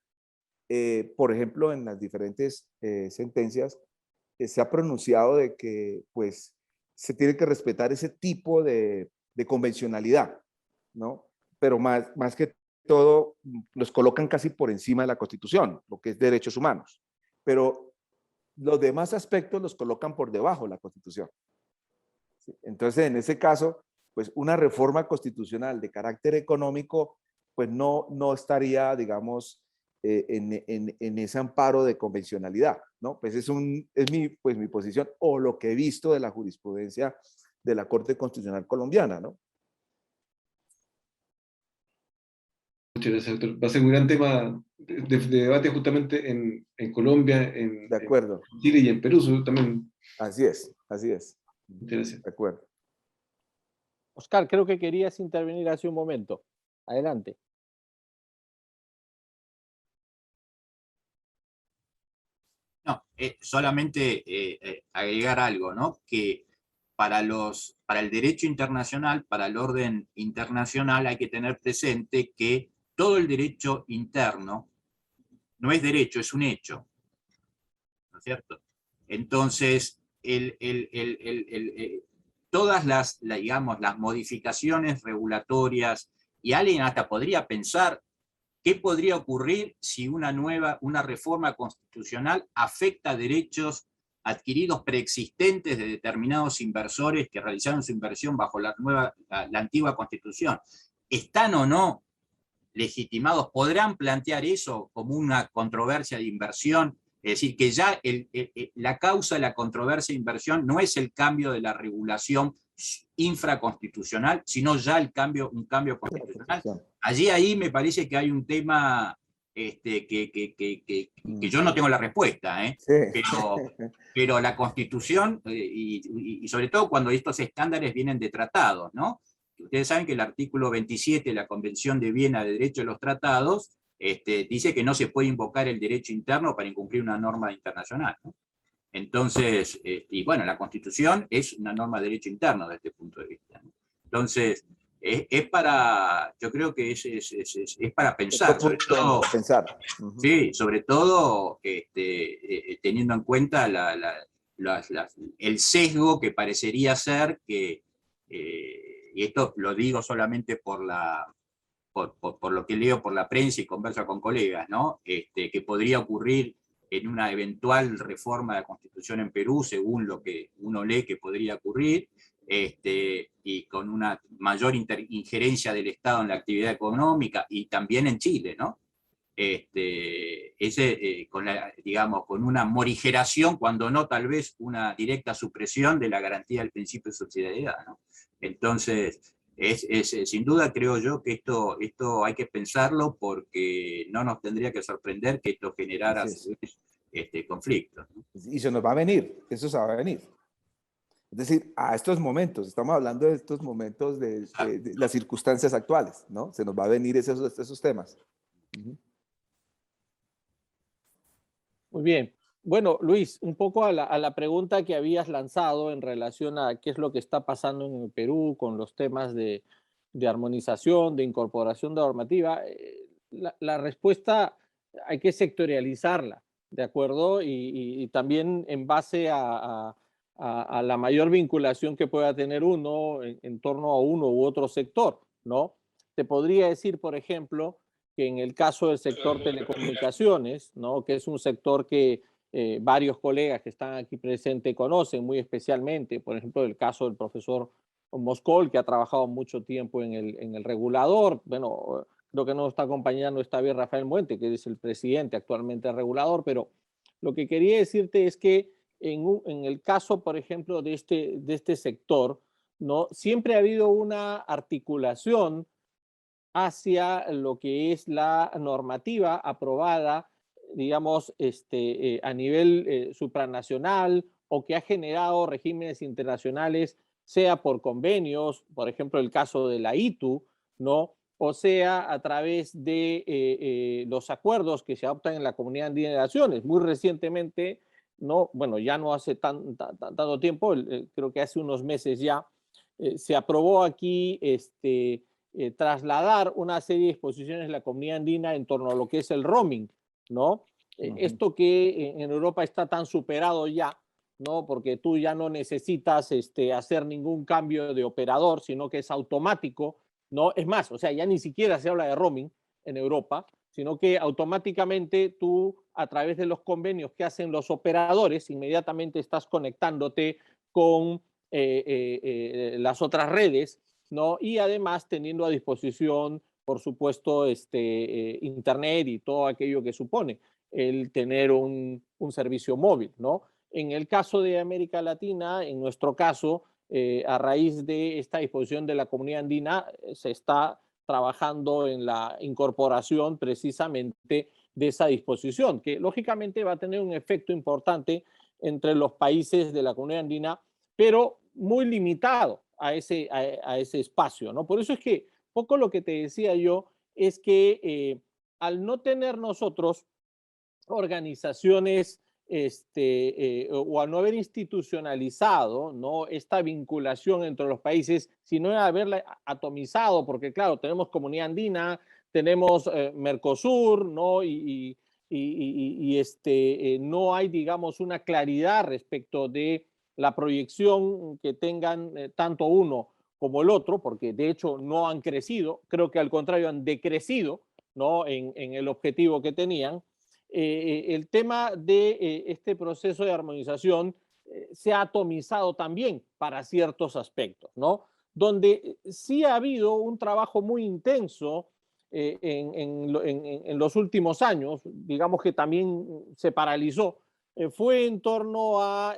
por ejemplo, en las diferentes sentencias, se ha pronunciado de que pues, se tiene que respetar ese tipo de convencionalidad, ¿no? Pero más que todo, los colocan casi por encima de la Constitución, lo que es derechos humanos. Pero los demás aspectos los colocan por debajo de la Constitución. ¿Sí? Entonces, en ese caso, pues una reforma constitucional de carácter económico, pues no estaría, digamos, en ese amparo de convencionalidad, ¿no? Pues es mi posición, o lo que he visto de la jurisprudencia de la Corte Constitucional colombiana, ¿no? Muchas gracias, doctor. Va a ser un gran tema de debate justamente en Colombia, de acuerdo. En Chile y en Perú también. Así es, así es. Muchas gracias. De acuerdo. Oscar, creo que querías intervenir hace un momento. Adelante. No, solamente agregar algo, ¿no? Que para el derecho internacional, para el orden internacional, hay que tener presente que todo el derecho interno no es derecho, es un hecho, ¿no es cierto? Entonces, todas digamos, las modificaciones regulatorias, y alguien hasta podría pensar qué podría ocurrir si una reforma constitucional afecta derechos adquiridos preexistentes de determinados inversores que realizaron su inversión bajo la antigua Constitución. ¿Están o no legitimados? ¿Podrán plantear eso como una controversia de inversión? Es decir, que ya la causa de la controversia de inversión no es el cambio de la regulación infraconstitucional, sino ya un cambio constitucional. Ahí me parece que hay un tema que yo no tengo la respuesta, Sí. pero la Constitución, y sobre todo cuando estos estándares vienen de tratados, ¿no? Ustedes saben que el artículo 27 de la Convención de Viena de Derecho de los Tratados dice que no se puede invocar el derecho interno para incumplir una norma internacional, ¿no? Entonces, y bueno, la Constitución es una norma de derecho interno desde este punto de vista, ¿no? Entonces, yo creo que es para pensar, sobre todo, sí, sobre todo teniendo en cuenta el sesgo que parecería ser que, y esto lo digo solamente por lo que leo por la prensa y converso con colegas, ¿no? Que podría ocurrir en una eventual reforma de la Constitución en Perú, según lo que uno lee que podría ocurrir, y con una mayor injerencia del Estado en la actividad económica, y también en Chile, ¿no? Digamos, con una morigeración, cuando no tal vez una directa supresión de la garantía del principio de subsidiariedad, ¿no? Entonces, sin duda creo yo que esto hay que pensarlo, porque no nos tendría que sorprender que esto generara conflictos, ¿no? Y se nos va a venir, eso se va a venir. Es decir, a estos momentos, estamos hablando de estos momentos de las circunstancias actuales, ¿no? Se nos va a venir esos temas. Muy bien. Bueno, Luis, un poco a la pregunta que habías lanzado en relación a qué es lo que está pasando en el Perú con los temas de armonización, de incorporación de normativa, la respuesta hay que sectorializarla, ¿de acuerdo? Y también en base a la mayor vinculación que pueda tener uno en torno a uno u otro sector, ¿no? Te podría decir, por ejemplo, que en el caso del sector telecomunicaciones, ¿no? Que es un sector que varios colegas que están aquí presentes conocen muy especialmente, por ejemplo, el caso del profesor Moscol, que ha trabajado mucho tiempo en el regulador. Bueno, creo que nos está acompañando esta vez Rafael Muente, que es el presidente actualmente del regulador, pero lo que quería decirte es que en el caso, por ejemplo, de este sector, ¿no? Siempre ha habido una articulación hacia lo que es la normativa aprobada, digamos, a nivel supranacional, o que ha generado regímenes internacionales, sea por convenios, por ejemplo, el caso de la ITU, ¿no? O sea, a través de los acuerdos que se adoptan en la Comunidad Andina de Naciones. Muy recientemente, ¿no? Bueno, ya no hace tanto tiempo, creo que hace unos meses ya, se aprobó aquí trasladar una serie de disposiciones de la Comunidad Andina en torno a lo que es el roaming, ¿no? Esto que en Europa está tan superado ya, ¿no? Porque tú ya no necesitas hacer ningún cambio de operador, sino que es automático, ¿no? Es más, o sea, ya ni siquiera se habla de roaming en Europa, sino que automáticamente tú, a través de los convenios que hacen los operadores, inmediatamente estás conectándote con las otras redes, ¿no? Y además teniendo a disposición, por supuesto, Internet y todo aquello que supone el tener un servicio móvil, ¿no? En el caso de América Latina, en nuestro caso, a raíz de esta disposición de la Comunidad Andina, se está trabajando en la incorporación precisamente de esa disposición, que lógicamente va a tener un efecto importante entre los países de la Comunidad Andina, pero muy limitado a ese espacio, ¿no? Por eso es que poco lo que te decía yo es que al no tener nosotros organizaciones o al no haber institucionalizado, ¿no? Esta vinculación entre los países, sino haberla atomizado, porque claro, tenemos Comunidad Andina, tenemos Mercosur, ¿no? No hay, digamos, una claridad respecto de la proyección que tengan tanto uno como el otro, porque de hecho no han crecido, creo que al contrario han decrecido, ¿no? en el objetivo que tenían. El tema de este proceso de armonización se ha atomizado también para ciertos aspectos, ¿no? Donde sí ha habido un trabajo muy intenso en los últimos años, digamos que también se paralizó, fue en torno a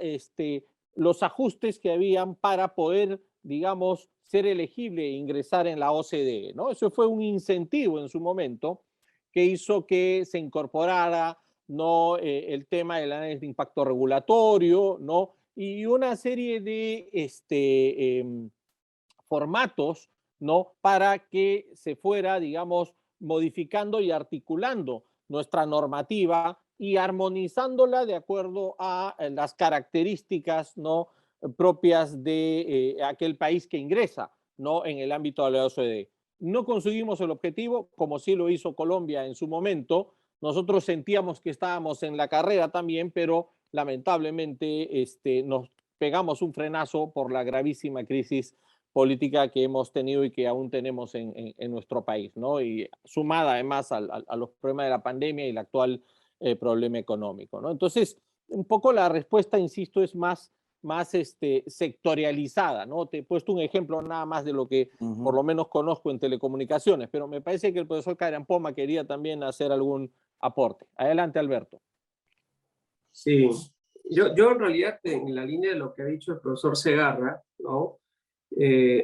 los ajustes que habían para poder, digamos, ser elegible e ingresar en la OCDE, ¿no? Eso fue un incentivo en su momento que hizo que se incorporara, ¿no? El tema del análisis de impacto regulatorio, ¿no? Y una serie de formatos, ¿no? Para que se fuera, digamos, modificando y articulando nuestra normativa y armonizándola de acuerdo a las características, ¿no? propias de aquel país que ingresa, ¿no? en el ámbito de la OCDE. No conseguimos el objetivo, como sí lo hizo Colombia en su momento. Nosotros sentíamos que estábamos en la carrera también, pero lamentablemente nos pegamos un frenazo por la gravísima crisis política que hemos tenido y que aún tenemos en nuestro país, ¿no? Y sumada además a los problemas de la pandemia y el actual problema económico, ¿no? Entonces, un poco la respuesta, insisto, es más sectorializada, ¿no? Te he puesto un ejemplo nada más de lo que por lo menos conozco en telecomunicaciones, pero me parece que el profesor Kayran Poma quería también hacer algún aporte. Adelante, Alberto. Sí, yo en realidad en la línea de lo que ha dicho el profesor Segarra, ¿no?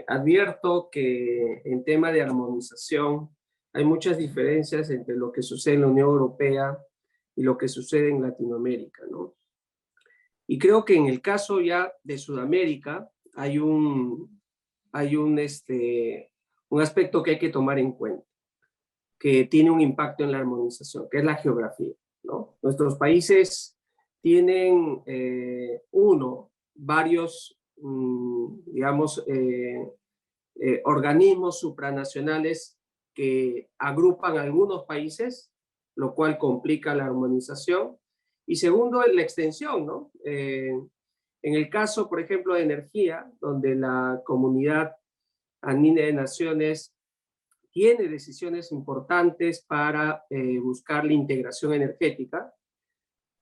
Advierto que en tema de armonización hay muchas diferencias entre lo que sucede en la Unión Europea y lo que sucede en Latinoamérica, ¿no? Y creo que en el caso ya de Sudamérica hay un aspecto que hay que tomar en cuenta, que tiene un impacto en la armonización, que es la geografía, ¿no? Nuestros países tienen, varios, digamos, organismos supranacionales que agrupan algunos países, lo cual complica la armonización. Y segundo, la extensión, ¿no? En el caso, por ejemplo, de energía, donde la Comunidad Andina de Naciones tiene decisiones importantes para buscar la integración energética.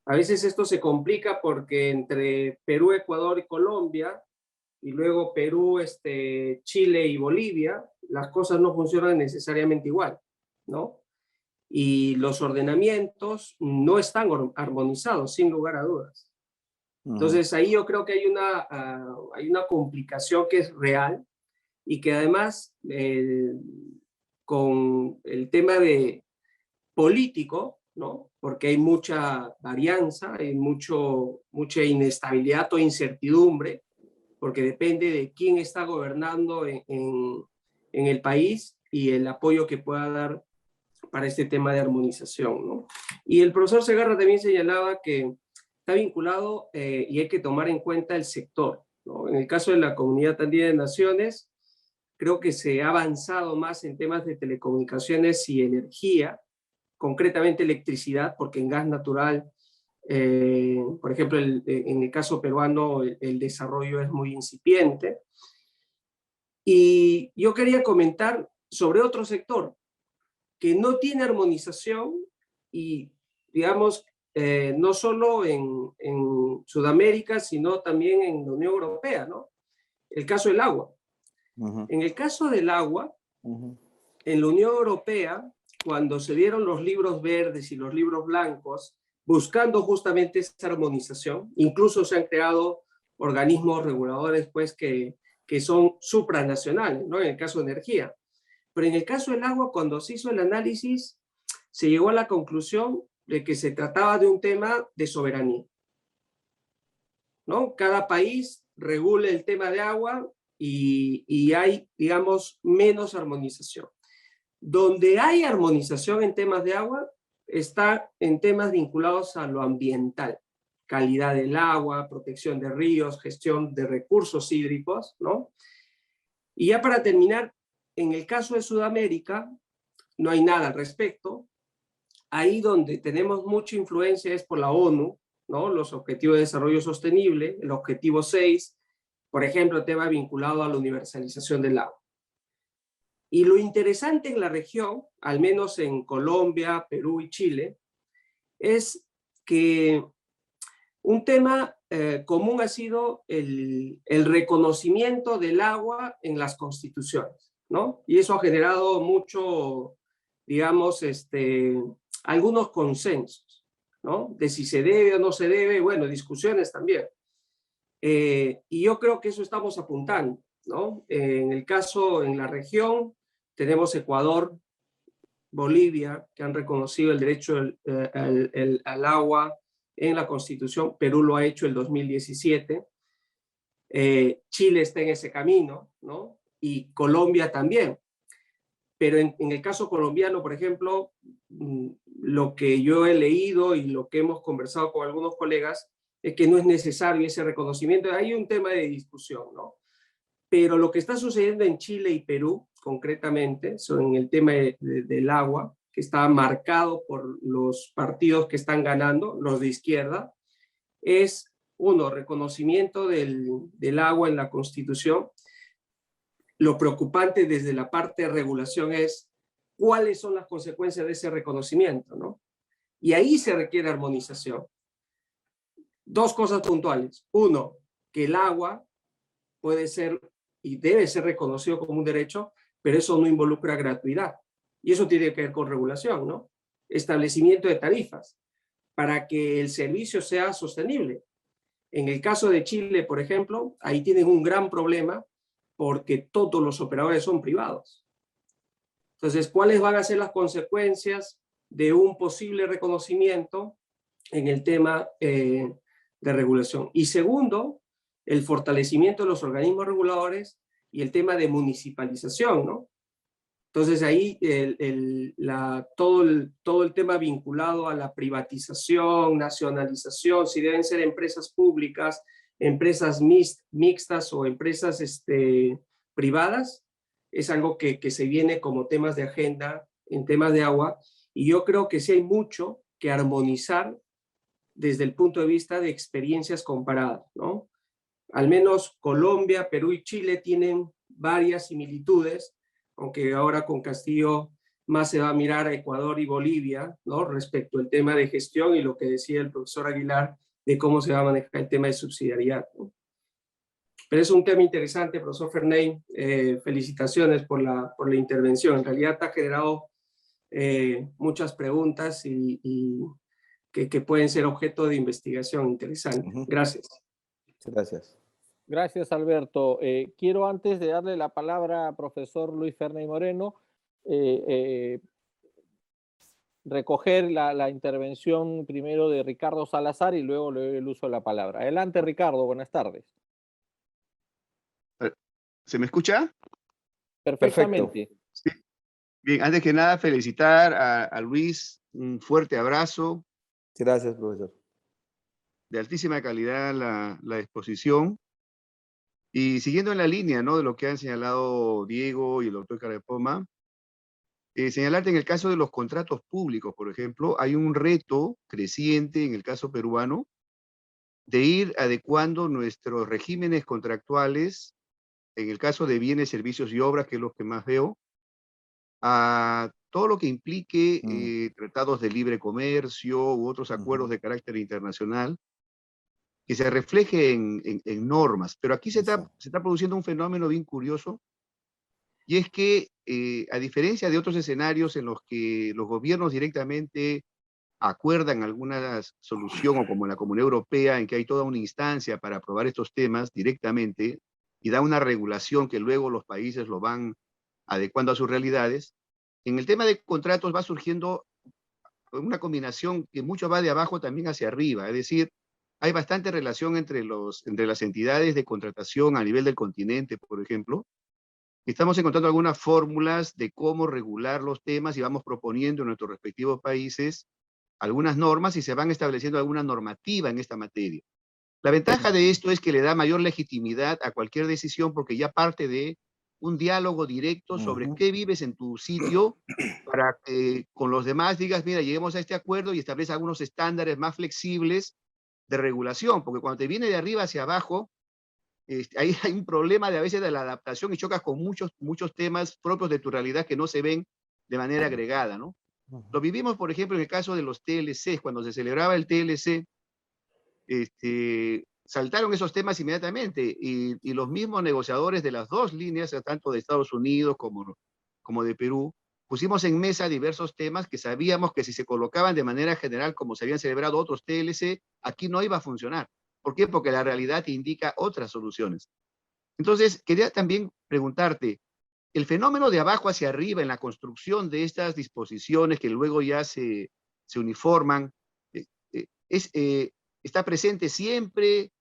A veces esto se complica porque entre Perú, Ecuador y Colombia, y luego Perú, Chile y Bolivia, las cosas no funcionan necesariamente igual, ¿no? Y los ordenamientos no están armonizados, sin lugar a dudas. Entonces ahí yo creo que hay una complicación que es real y que además con el tema de político, ¿no? Porque hay mucha varianza, hay mucha inestabilidad o incertidumbre, porque depende de quién está gobernando en el país y el apoyo que pueda dar para este tema de armonización, ¿no? Y el profesor Segarra también señalaba que está vinculado y hay que tomar en cuenta el sector, ¿no? En el caso de la Comunidad Andina de Naciones, creo que se ha avanzado más en temas de telecomunicaciones y energía, concretamente electricidad, porque en gas natural, por ejemplo, en el caso peruano, el desarrollo es muy incipiente. Y yo quería comentar sobre otro sector que no tiene armonización y, digamos, no solo en Sudamérica, sino también en la Unión Europea, ¿no? El caso del agua. En el caso del agua, en la Unión Europea, cuando se dieron los libros verdes y los libros blancos, buscando justamente esa armonización, incluso se han creado organismos reguladores pues, que son supranacionales, ¿no? En el caso de energía. Pero en el caso del agua, cuando se hizo el análisis, se llegó a la conclusión de que se trataba de un tema de soberanía, ¿no? Cada país regula el tema de agua y hay, digamos, menos armonización. Donde hay armonización en temas de agua, está en temas vinculados a lo ambiental, calidad del agua, protección de ríos, gestión de recursos hídricos, ¿no? Y ya para terminar, en el caso de Sudamérica, no hay nada al respecto. Ahí donde tenemos mucha influencia es por la ONU, ¿no? Los Objetivos de Desarrollo Sostenible, el Objetivo 6, por ejemplo, el tema vinculado a la universalización del agua. Y lo interesante en la región, al menos en Colombia, Perú y Chile, es que un tema común ha sido el reconocimiento del agua en las constituciones, ¿no? Y eso ha generado mucho, digamos, algunos consensos, ¿no? De si se debe o no se debe, bueno, discusiones también. Y yo creo que eso estamos apuntando, ¿no? En el caso, en la región, tenemos Ecuador, Bolivia, que han reconocido el derecho al agua en la Constitución. Perú lo ha hecho el 2017. Chile está en ese camino, ¿no? Y Colombia también. Pero en el caso colombiano, por ejemplo, lo que yo he leído y lo que hemos conversado con algunos colegas es que no es necesario ese reconocimiento. Hay un tema de discusión, ¿no? Pero lo que está sucediendo en Chile y Perú, concretamente, en el tema del agua, que está marcado por los partidos que están ganando, los de izquierda, es, uno, reconocimiento del agua en la Constitución. Lo preocupante desde la parte de regulación es cuáles son las consecuencias de ese reconocimiento, ¿no? Y ahí se requiere armonización. Dos cosas puntuales. Uno, que el agua puede ser y debe ser reconocido como un derecho, pero eso no involucra gratuidad. Y eso tiene que ver con regulación, ¿no? Establecimiento de tarifas para que el servicio sea sostenible. En el caso de Chile, por ejemplo, ahí tienen un gran problema porque todos los operadores son privados. Entonces, ¿cuáles van a ser las consecuencias de un posible reconocimiento en el tema de regulación? Y segundo, el fortalecimiento de los organismos reguladores y el tema de municipalización, ¿no? Entonces ahí todo el tema vinculado a la privatización, nacionalización, si deben ser empresas públicas, empresas mixtas o empresas privadas, es algo que se viene como temas de agenda en temas de agua, y yo creo que sí hay mucho que armonizar desde el punto de vista de experiencias comparadas, ¿no? Al menos Colombia, Perú y Chile tienen varias similitudes, aunque ahora con Castillo más se va a mirar a Ecuador y Bolivia, ¿no? Respecto al tema de gestión y lo que decía el profesor Aguilar de cómo se va a manejar el tema de subsidiariedad, ¿no? Pero es un tema interesante, profesor Ferney. Felicitaciones por la intervención. En realidad te ha generado muchas preguntas y que pueden ser objeto de investigación interesante. Gracias. Gracias. Gracias, Alberto. Quiero, antes de darle la palabra al profesor Luis Ferney Moreno, recoger la intervención primero de Ricardo Salazar y luego le doy el uso de la palabra. Adelante, Ricardo. Buenas tardes. ¿Se me escucha? Perfectamente. Sí. Bien, antes que nada, felicitar a Luis. Un fuerte abrazo. Gracias, profesor. De altísima calidad la exposición. Y siguiendo en la línea, ¿no?, de lo que han señalado Diego y el doctor Carapoma, señalarte en el caso de los contratos públicos, por ejemplo, hay un reto creciente en el caso peruano de ir adecuando nuestros regímenes contractuales, en el caso de bienes, servicios y obras, que es lo que más veo, a todo lo que implique tratados de libre comercio u otros acuerdos de carácter internacional, que se refleje en normas. Pero aquí se está produciendo un fenómeno bien curioso, y es que, a diferencia de otros escenarios en los que los gobiernos directamente acuerdan alguna solución, o como en la Comunidad Europea, en que hay toda una instancia para aprobar estos temas directamente, y da una regulación que luego los países lo van adecuando a sus realidades, en el tema de contratos va surgiendo una combinación que mucho va de abajo también hacia arriba, es decir, hay bastante relación entre las entidades de contratación a nivel del continente, por ejemplo. Estamos encontrando algunas fórmulas de cómo regular los temas y vamos proponiendo en nuestros respectivos países algunas normas y se van estableciendo alguna normativa en esta materia. La ventaja de esto es que le da mayor legitimidad a cualquier decisión porque ya parte de un diálogo directo sobre qué vives en tu sitio para que con los demás digas, mira, lleguemos a este acuerdo y establece algunos estándares más flexibles de regulación, porque cuando te viene de arriba hacia abajo, ahí hay un problema de a veces de la adaptación y chocas con muchos temas propios de tu realidad que no se ven de manera agregada, ¿no? Lo vivimos, por ejemplo, en el caso de los TLC, cuando se celebraba el TLC, saltaron esos temas inmediatamente y los mismos negociadores de las dos líneas, tanto de Estados Unidos como de Perú, pusimos en mesa diversos temas que sabíamos que si se colocaban de manera general como se habían celebrado otros TLC, aquí no iba a funcionar. ¿Por qué? Porque la realidad indica otras soluciones. Entonces, quería también preguntarte, el fenómeno de abajo hacia arriba en la construcción de estas disposiciones que luego ya se uniforman, ¿está presente siempre?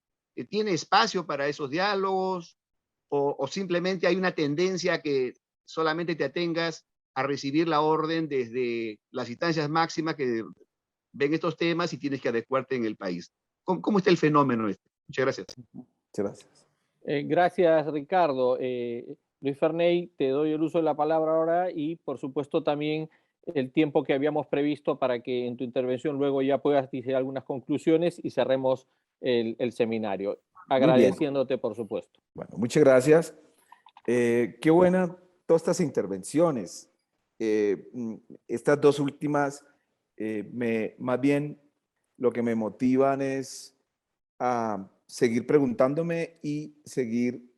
¿Tiene espacio para esos diálogos? ¿O simplemente hay una tendencia a que solamente te atengas a recibir la orden desde las instancias máximas que ven estos temas y tienes que adecuarte en el país? ¿Cómo está el fenómeno este? Muchas gracias. Muchas gracias. Gracias, Ricardo. Luis Ferney, te doy el uso de la palabra ahora y, por supuesto, también el tiempo que habíamos previsto para que en tu intervención luego ya puedas decir algunas conclusiones y cerremos el seminario. Agradeciéndote, por supuesto. Bueno, muchas gracias. Qué buena todas estas intervenciones. Estas dos últimas, más bien lo que me motivan es a seguir preguntándome y seguir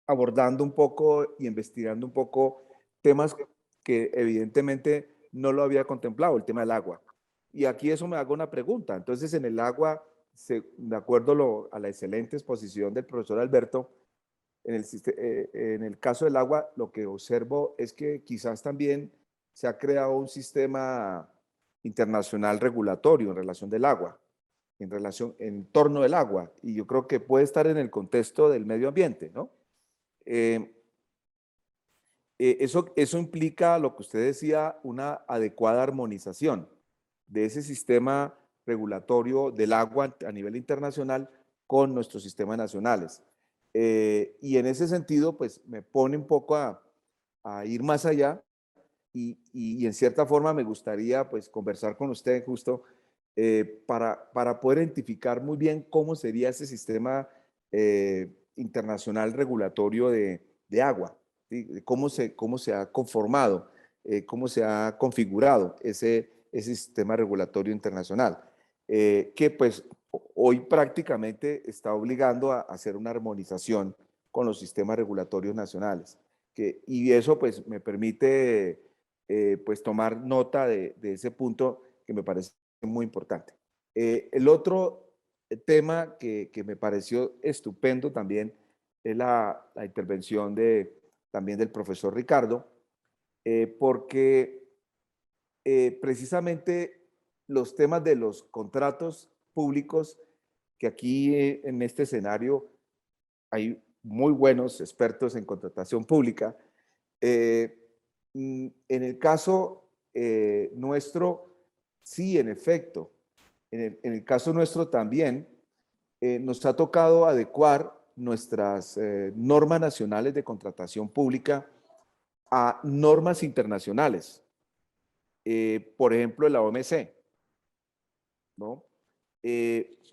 abordando un poco y investigando un poco temas que evidentemente no lo había contemplado, el tema del agua. Y aquí eso me hago una pregunta. Entonces, en el agua, de acuerdo a la excelente exposición del profesor Alberto, en el caso del agua, lo que observo es que quizás también se ha creado un sistema internacional regulatorio en relación del agua, en torno del agua, y yo creo que puede estar en el contexto del medio ambiente, ¿no? Eso implica lo que usted decía, una adecuada armonización de ese sistema regulatorio del agua a nivel internacional con nuestros sistemas nacionales. Y en ese sentido, pues me pone un poco a ir más allá y en cierta forma me gustaría pues conversar con usted justo para poder identificar muy bien cómo sería ese sistema internacional regulatorio de agua, ¿sí? Cómo se ha conformado, cómo se ha configurado ese sistema regulatorio internacional, que pues hoy prácticamente está obligando a hacer una armonización con los sistemas regulatorios nacionales. Y eso pues me permite pues tomar nota de ese punto que me parece muy importante. El otro tema que me pareció estupendo también es la intervención también del profesor Ricardo, porque precisamente los temas de los contratos públicos, que aquí en este escenario hay muy buenos expertos en contratación pública. En el caso nuestro, sí, en efecto, en el caso nuestro también nos ha tocado adecuar nuestras normas nacionales de contratación pública a normas internacionales. Por ejemplo, la OMC, ¿no?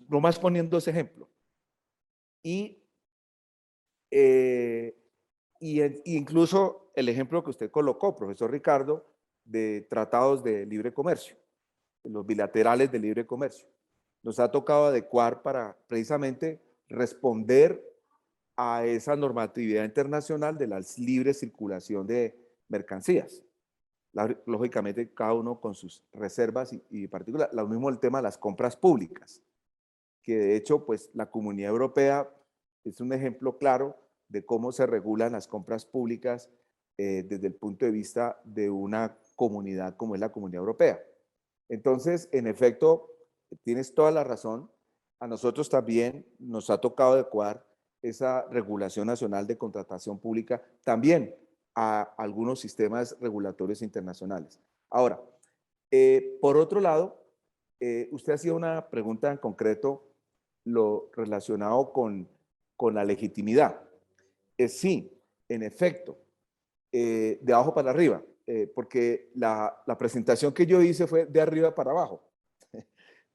Nomás poniendo ese ejemplo. Incluso el ejemplo que usted colocó, profesor Ricardo, de tratados de libre comercio, los bilaterales de libre comercio. Nos ha tocado adecuar para precisamente responder a esa normatividad internacional de la libre circulación de mercancías. Lógicamente, cada uno con sus reservas y particular. Lo mismo el tema de las compras públicas, que de hecho, pues la Comunidad Europea es un ejemplo claro de cómo se regulan las compras públicas desde el punto de vista de una comunidad como es la Comunidad Europea. Entonces, en efecto, tienes toda la razón. A nosotros también nos ha tocado adecuar esa regulación nacional de contratación pública también a algunos sistemas regulatorios internacionales. Ahora, por otro lado, usted hacía una pregunta en concreto lo relacionado con la legitimidad. Sí, en efecto, de abajo para arriba, porque la presentación que yo hice fue de arriba para abajo.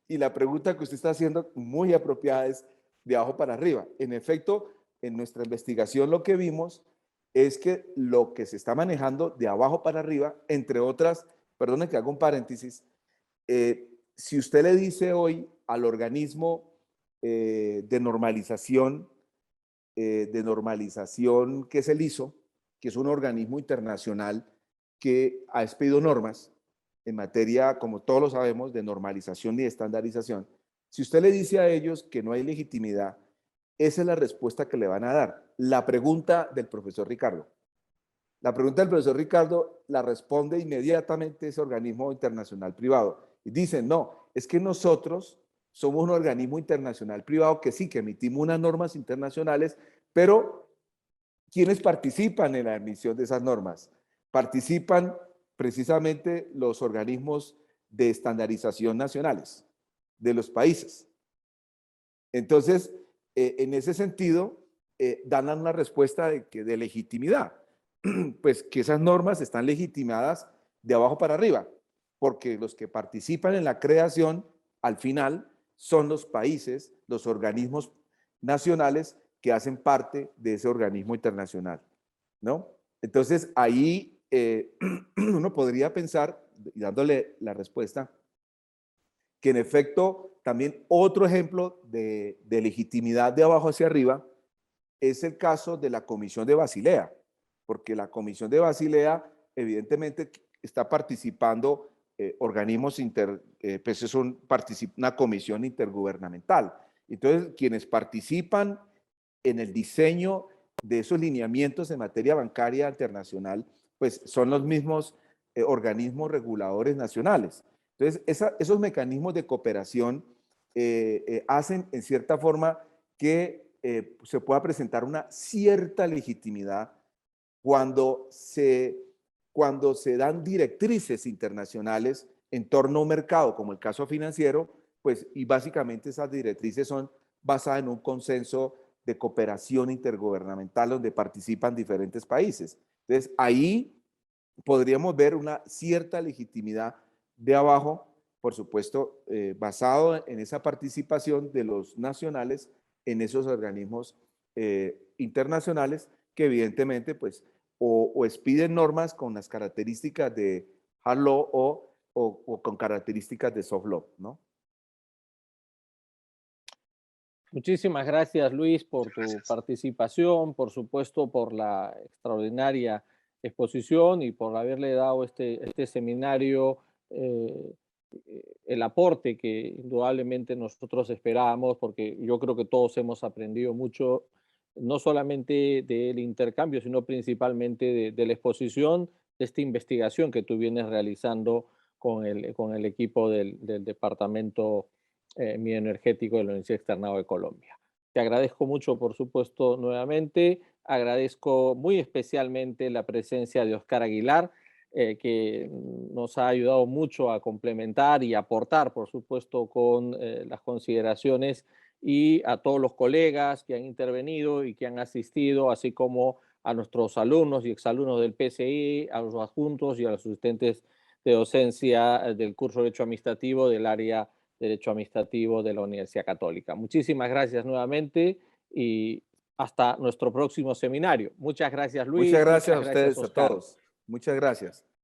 Y la pregunta que usted está haciendo muy apropiada es de abajo para arriba. En efecto, en nuestra investigación lo que vimos es que lo que se está manejando de abajo para arriba, entre otras, perdone que haga un paréntesis, si usted le dice hoy al organismo de normalización que es el ISO, que es un organismo internacional que ha expedido normas en materia, como todos lo sabemos, de normalización y de estandarización. Si usted le dice a ellos que no hay legitimidad, esa es la respuesta que le van a dar. La pregunta del profesor Ricardo. La pregunta del profesor Ricardo la responde inmediatamente ese organismo internacional privado. Y dicen, no, es que nosotros somos un organismo internacional privado que sí, que emitimos unas normas internacionales, pero ¿quiénes participan en la emisión de esas normas? Participan precisamente los organismos de estandarización nacionales de los países. Entonces, en ese sentido, dan una respuesta de legitimidad, pues que esas normas están legitimadas de abajo para arriba, porque los que participan en la creación, al final, son los países, los organismos nacionales que hacen parte de ese organismo internacional, ¿no? Entonces, ahí uno podría pensar, y dándole la respuesta, que en efecto también otro ejemplo de legitimidad de abajo hacia arriba es el caso de la Comisión de Basilea, porque la Comisión de Basilea evidentemente está participando organismos, pues es una comisión intergubernamental. Entonces, quienes participan en el diseño de esos lineamientos en materia bancaria internacional, pues son los mismos organismos reguladores nacionales. Entonces, esos mecanismos de cooperación hacen en cierta forma que se pueda presentar una cierta legitimidad cuando se dan directrices internacionales en torno a un mercado, como el caso financiero, pues, y básicamente esas directrices son basadas en un consenso de cooperación intergubernamental donde participan diferentes países. Entonces, ahí podríamos ver una cierta legitimidad de abajo, por supuesto, basado en esa participación de los nacionales en esos organismos internacionales que evidentemente, pues, o expiden normas con las características de hard law o con características de soft law, ¿no? Muchísimas gracias, Luis, por tu participación, por supuesto, por la extraordinaria exposición y por haberle dado este seminario el aporte que indudablemente nosotros esperábamos, porque yo creo que todos hemos aprendido mucho, no solamente del intercambio, sino principalmente de la exposición de esta investigación que tú vienes realizando con el equipo del Departamento Bioenergético de la Universidad Externado de Colombia. Te agradezco mucho, por supuesto, nuevamente. Agradezco muy especialmente la presencia de Oscar Aguilar, que nos ha ayudado mucho a complementar y aportar, por supuesto, con las consideraciones, y a todos los colegas que han intervenido y que han asistido, así como a nuestros alumnos y exalumnos del PCI, a los adjuntos y a los asistentes de docencia del curso de Derecho Administrativo del área de Derecho Administrativo de la Universidad Católica. Muchísimas gracias nuevamente y hasta nuestro próximo seminario. Muchas gracias, Luis. Muchas gracias a Muchas ustedes, gracias, Oscar. a todos. Muchas gracias.